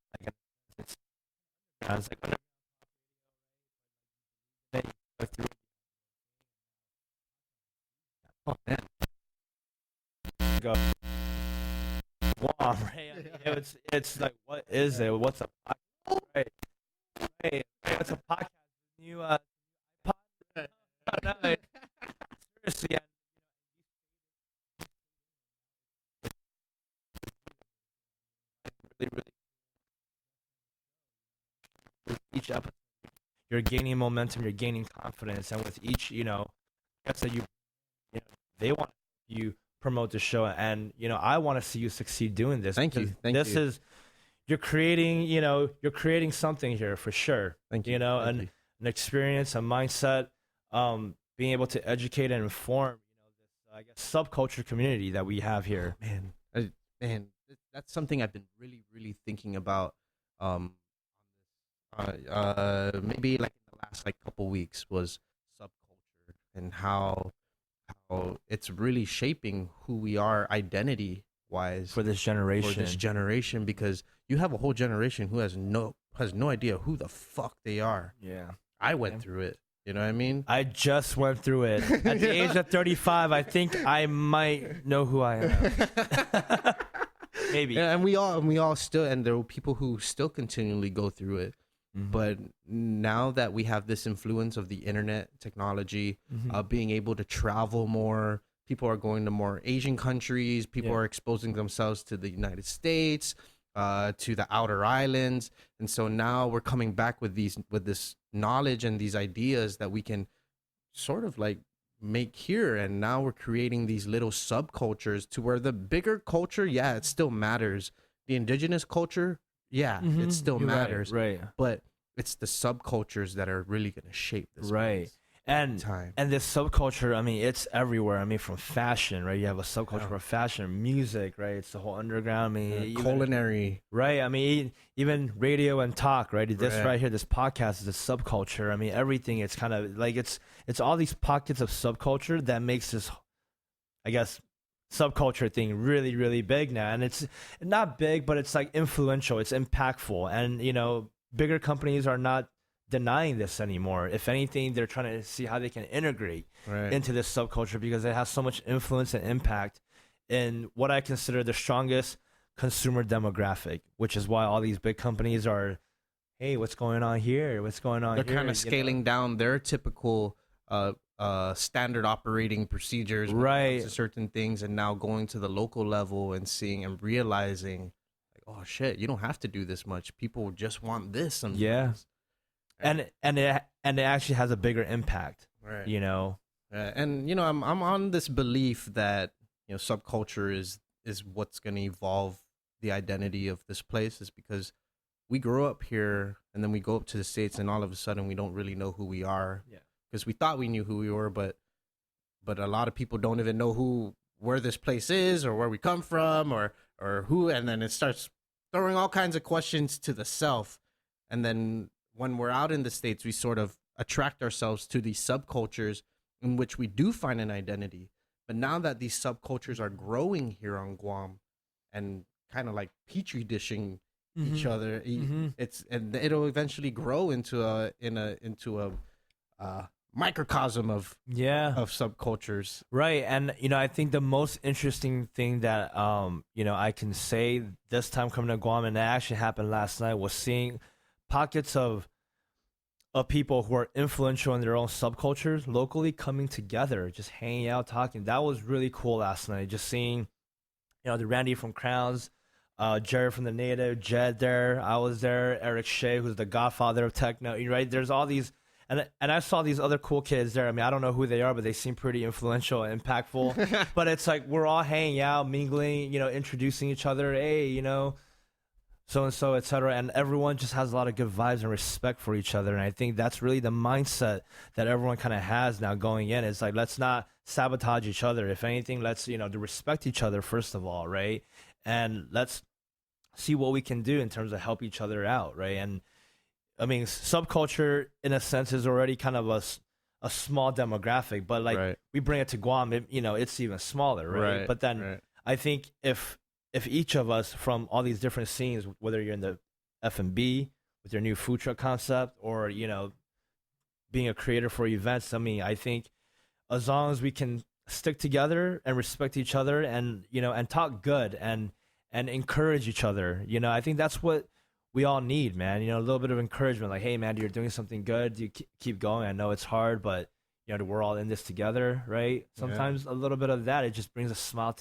oh man, go wow, right? It's like, what is it? What's a podcast? Right? Hey, what's a podcast? New podcast? No, seriously. Really, with each episode, you're gaining momentum, you're gaining confidence, and with each, guess that they want you promote the show, and I want to see you succeed doing this. Thank you. You're creating something here for sure. Thank you. An experience, a mindset, being able to educate and inform, this I guess subculture community that we have here. Man, that's something I've been really, really thinking about. Maybe like in the last like couple weeks was subculture and how it's really shaping who we are identity wise for this generation. Because you have a whole generation who has no idea who the fuck they are. Yeah, I went through it. You know what I mean? I just went through it. At the age of 35, I think I might know who I am. Maybe. Yeah, and we all still, and there are people who still continually go through it. Mm-hmm. But now that we have this influence of the internet technology, being able to travel more, people are going to more Asian countries. People are exposing themselves to the United States, to the outer islands, and so now we're coming back with this knowledge and these ideas that we can sort of like make here, and now we're creating these little subcultures to where the bigger culture, it still matters. The indigenous culture, it still matters, right? But it's the subcultures that are really going to shape this right place. And Time. and this subculture, I mean, it's everywhere. I mean, from fashion, right? You have a subculture for fashion, music, right? It's the whole underground. I mean, culinary, right? I mean, even radio and talk, right? This Right. right here, this podcast is a subculture. I mean, everything. It's kind of like it's all these pockets of subculture that makes this, I guess, subculture thing really, really big now. And it's not big, but it's like influential. It's impactful, and bigger companies are not denying this anymore. If anything, they're trying to see how they can integrate right? into this subculture because it has so much influence and impact in what I consider the strongest consumer demographic, which is why all these big companies are, hey, what's going on here? What's going on They're here? kind of scaling down their typical standard operating procedures when it Right. comes to certain things, and now going to the local level and seeing and realizing, like, oh shit, you don't have to do this much. People just want this sometimes. Yeah. And it actually has a bigger impact, Right. And I'm on this belief that subculture is what's going to evolve the identity of this place, is because we grow up here and then we go up to the States and all of a sudden we don't really know who we are. Yeah. Because we thought we knew who we were, but a lot of people don't even know where this place is or where we come from or who, and then it starts throwing all kinds of questions to the self. And then when we're out in the States, we sort of attract ourselves to these subcultures in which we do find an identity. But now that these subcultures are growing here on Guam and kind of like petri dishing each other, and it'll eventually grow into a microcosm of subcultures. Right. And I think the most interesting thing that I can say this time coming to Guam, and that actually happened last night, was seeing pockets of people who are influential in their own subcultures locally coming together, just hanging out, talking. That was really cool last night. Just seeing, the Randy from Crowns, Jared from the Native, Jed there. I was there. Eric Shea, who's the godfather of techno. Right? There's all these, and I saw these other cool kids there. I mean, I don't know who they are, but they seem pretty influential and impactful. But it's like we're all hanging out, mingling, introducing each other. Hey, so and so, etc., and everyone just has a lot of good vibes and respect for each other. And I think that's really the mindset that everyone kind of has now going in. It's like, let's not sabotage each other. If anything, let's to respect each other first of all, right? And let's see what we can do in terms of help each other out, right? And I mean, subculture in a sense is already kind of a small demographic, but like we bring it to Guam, it's even smaller, right? But then I think if each of us from all these different scenes, whether you're in the F&B with your new food truck concept or, being a creator for events, I mean, I think as long as we can stick together and respect each other and, and talk good and encourage each other, I think that's what we all need, man. A little bit of encouragement, like, hey, man, you're doing something good. You keep going. I know it's hard, but, we're all in this together, right? Sometimes a little bit of that, it just brings a smile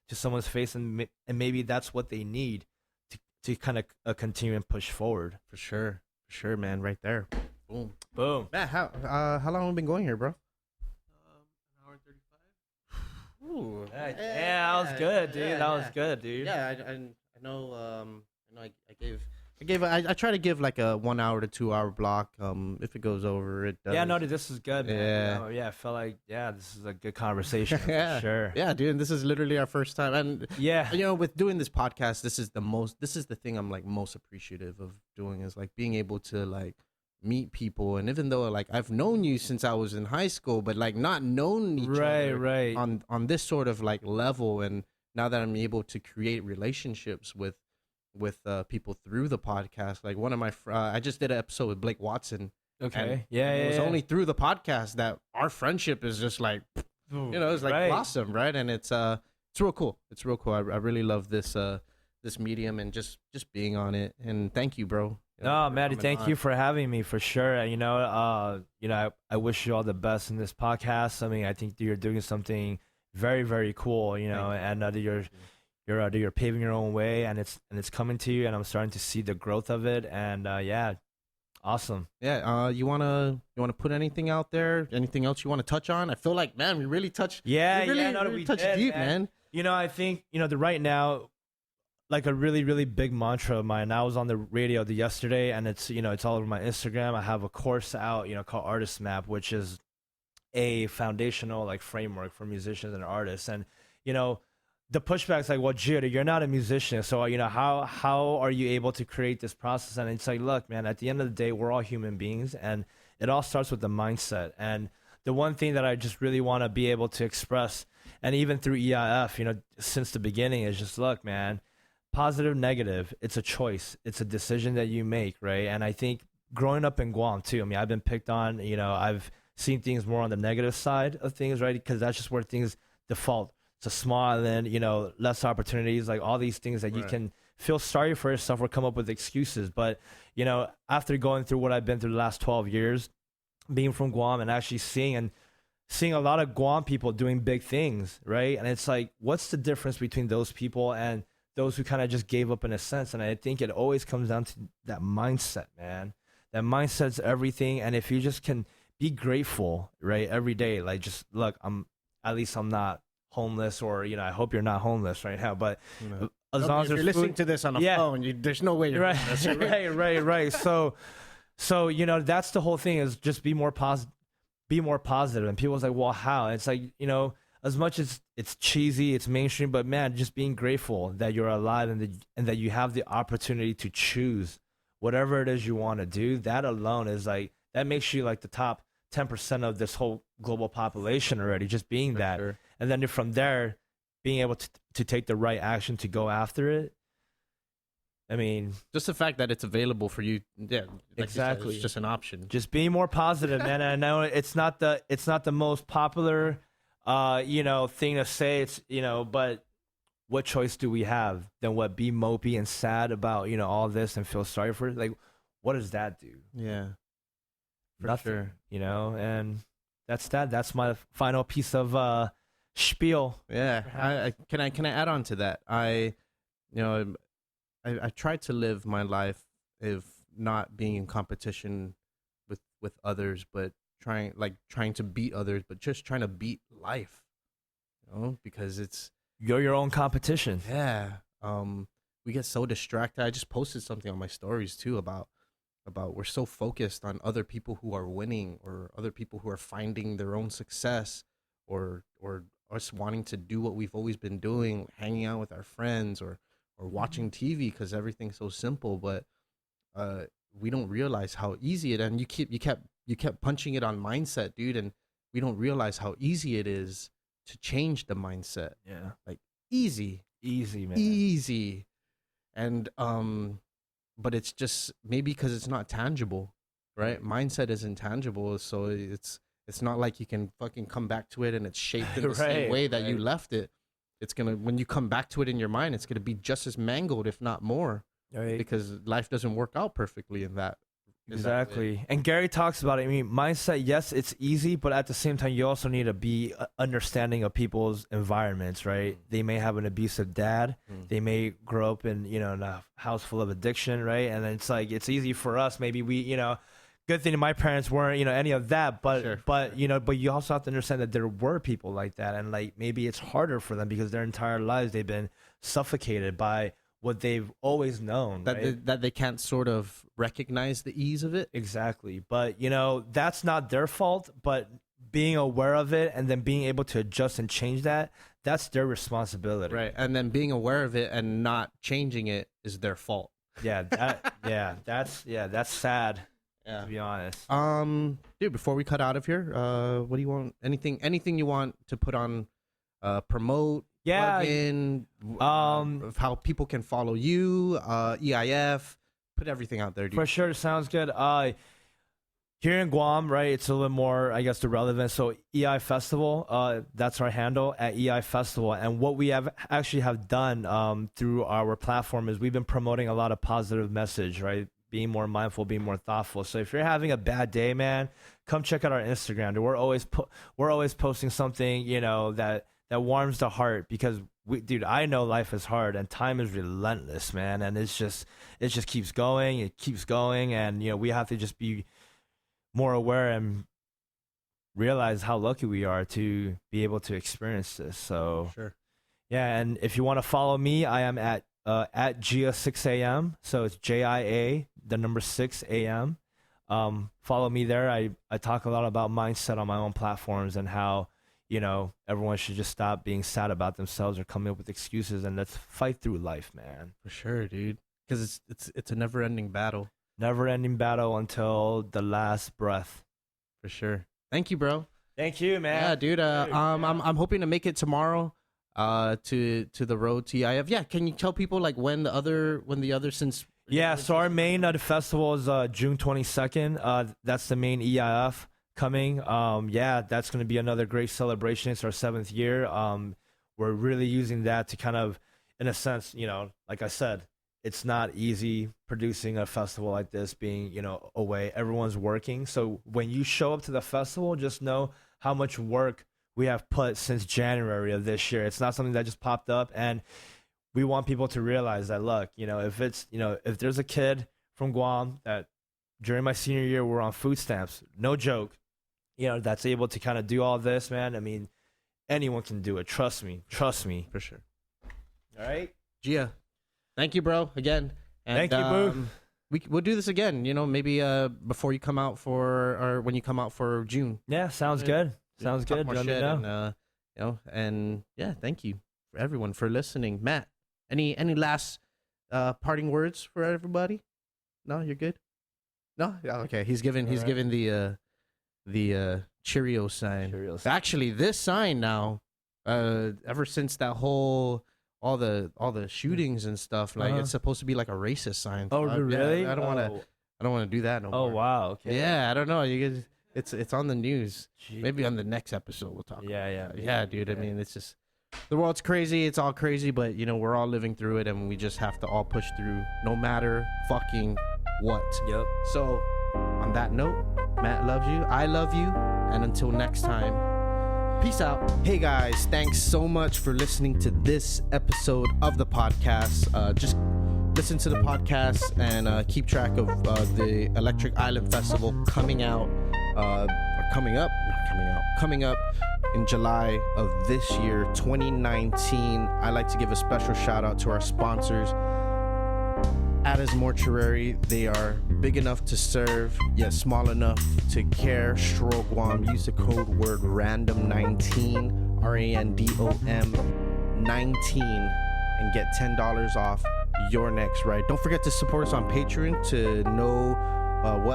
to someone's face, and maybe that's what they need to kind of continue and push forward. For sure, man. Right there. Boom. Man, how long have we been going here, bro? An hour and 35. Ooh. Yeah, that was good, dude. That was good, dude. Yeah, I know. I try to give like a 1 hour to 2 hour block. If it goes over, it does. Yeah, no, dude, this is good, man. Yeah. I felt like, this is a good conversation. Yeah. For sure. Yeah, dude. And this is literally our first time, and Yeah. with doing this podcast, this is the thing I'm like most appreciative of doing, is like being able to like meet people. And even though like I've known you since I was in high school, but like not known each other on this sort of like level, and now that I'm able to create relationships with people through the podcast, like one of my I just did an episode with Blake Watson. Okay. It was only through the podcast that our friendship is just like, it's like blossom, right? And it's real cool. It's real cool. I really love this medium and just being on it. And thank you, bro. No, Maddie, thank you for having me, for sure. I wish you all the best in this podcast. I mean, I think you're doing something very, very cool, and you're paving your own way, and it's coming to you, and I'm starting to see the growth of it. And awesome. Yeah. You wanna put anything out there? Anything else you want to touch on? I feel like, man, we really touched. Yeah, we touched deep, man. I think right now, like a really, really big mantra of mine. I was on the radio yesterday, and it's all over my Instagram. I have a course out, called Artist Map, which is a foundational like framework for musicians and artists. And you know, the pushback's like, well, Jia, you're not a musician, so you know how are you able to create this process? And it's like, look, man, at the end of the day, we're all human beings, and it all starts with the mindset. And the one thing that I just really want to be able to express, and even through EIF, you know, since the beginning, is just, look, man, positive, negative, it's a choice, it's a decision that you make, right? And I think growing up in Guam too, I mean, I've been picked on, you know, I've seen things more on the negative side of things, right? Because that's just where things default. It's a small island, you know, less opportunities, like all these things that you can feel sorry for yourself or come up with excuses. But, you know, after going through what I've been through the last 12 years, being from Guam and actually seeing a lot of Guam people doing big things, right? And it's like, what's the difference between those people and those who kind of just gave up in a sense? And I think it always comes down to that mindset, man. That mindset's everything. And if you just can be grateful, right, every day, like, just look, at least I'm not homeless, or, you know, I hope you're not homeless right now, but as long as you're listening to this on a phone, there's no way you're homeless. Right. So, you know, that's the whole thing, is just be more positive. And people's like, well, how? And it's like, you know, as much as it's cheesy, it's mainstream, but man, just being grateful that you're alive and that you have the opportunity to choose whatever it is you want to do. That alone is like, that makes you like the top 10% of this whole global population already, just being For that. Sure. And then from there, being able to take the right action to go after it. I mean, just the fact that it's available for you, yeah, like exactly. You said, it's just an option. Just being more positive, man. And I know it's not the most popular, you know, thing to say. It's, you know, but what choice do we have than what be mopey and sad about, you know, all this and feel sorry for it? Like, what does that do? Yeah, nothing. Sure. You know, and that's that. That's my final piece of spiel. Yeah, can I add on to that? I try to live my life, if not being in competition with others, but trying to beat others, but just trying to beat life, you know, because you're your own competition. Yeah. We get so distracted. I just posted something on my stories too about we're so focused on other people who are winning, or other people who are finding their own success, or us wanting to do what we've always been doing, hanging out with our friends, or watching TV, because everything's so simple. But we don't realize how easy it is. And you kept punching it on mindset, dude, and we don't realize how easy it is to change the mindset. Yeah, like easy, man, easy. And but it's just maybe because it's not tangible, right? Mindset is intangible, so it's not like you can fucking come back to it and it's shaped in the same way that you left it. It's gonna, when you come back to it in your mind, it's gonna be just as mangled, if not more, because life doesn't work out perfectly in that. Exactly. And Gary talks about it. I mean, mindset, yes, it's easy, but at the same time, you also need to be understanding of people's environments, right? They may have an abusive dad. They may grow up in, you know, in a house full of addiction, right? And it's like, it's easy for us. Maybe we, you know, good thing my parents weren't, you know, any of that, but you know, but you also have to understand that there were people like that, and like maybe it's harder for them because their entire lives they've been suffocated by what they've always known, that they can't sort of recognize the ease of it. Exactly. But you know, that's not their fault, but being aware of it and then being able to adjust and change that's their responsibility. Right. And then being aware of it and not changing it is their fault. Yeah, that's sad. Yeah. To be honest. Dude, before we cut out of here, what do you want? Anything you want to put on, promote? Yeah. Plug in, of how people can follow you, EIF, put everything out there, dude. For sure, sounds good. Here in Guam, right, it's a little more, I guess, the relevant. So EI Festival, that's our handle at EI Festival. And what we have done through our platform is we've been promoting a lot of positive message, right? Being more mindful, being more thoughtful. So if you're having a bad day, man, come check out our Instagram. We're always posting something, you know, that warms the heart, because I know life is hard and time is relentless, man. And it just keeps going. It keeps going. And, you know, we have to just be more aware and realize how lucky we are to be able to experience this. So, sure. Yeah. And if you want to follow me, I am at Jia 6 a.m. So it's JIA, the number 6 a.m. Follow me there. I talk a lot about mindset on my own platforms and how, everyone should just stop being sad about themselves or coming up with excuses, and let's fight through life, man. For sure, dude. Because it's a never-ending battle. Never-ending battle until the last breath. For sure. Thank you, bro. Thank you, man. Yeah, dude. I'm hoping to make it tomorrow. To the road TIF. Yeah, can you tell people like when the other since? Yeah, so our main the is June 22nd. That's the main EIF coming. Yeah, that's going to be another great celebration. It's our 7th year. We're really using that to kind of, in a sense, like I said, it's not easy producing a festival like this, being, away. Everyone's working. So when you show up to the festival, just know how much work we have put since January of this year. It's not something that just popped up, and we want people to realize that, look, if there's a kid from Guam that during my senior year we're on food stamps, no joke, that's able to kind of do all this, man. I mean, anyone can do it. Trust me. For sure. All right, Jia, thank you, bro. Again, and, thank you, boo. We'll do this again. Maybe before you come out or when you come out for June. Yeah, sounds good. Sounds Talk good. more Let me shit know. and and yeah, thank you for everyone for listening. Matt, any last parting words for everybody? No, you're good. No, yeah, okay. He's given the Cheerio sign. Cheerio sign. Actually, this sign now, ever since that whole all the shootings and stuff, like it's supposed to be like a racist sign. Oh, really? Yeah, I don't want to do that no more. Oh, wow. Okay. Yeah, I don't know. You guys. It's on the news. Jeez. Maybe on the next episode we'll talk. Yeah, dude. Yeah. I mean, it's just the world's crazy. It's all crazy, but we're all living through it, and we just have to all push through, no matter fucking what. Yep. So, on that note, Matt loves you. I love you, and until next time, peace out. Hey guys, thanks so much for listening to this episode of the podcast. Just listen to the podcast and keep track of the Electric Island Festival coming up in July of this year, 2019. I like to give a special shout out to our sponsors, Mortuary. They are big enough to serve, yet small enough to care. Stroll Guam. Use the code word RANDOM19, RANDOM 19, and get $10 off your next ride. Don't forget to support us on Patreon to know how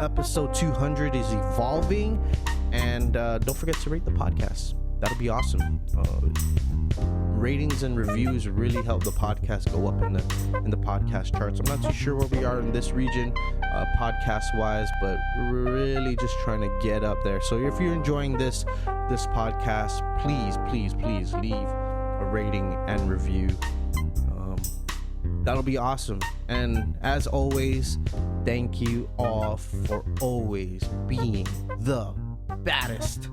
episode 200 is evolving, and don't forget to rate the podcast. That'll be awesome. Ratings and reviews really help the podcast go up in the podcast charts. I'm not too sure where we are in this region podcast wise, but we're really just trying to get up there. So if you're enjoying this podcast, please leave a rating and review. That'll be awesome. And as always, thank you all for always being the baddest.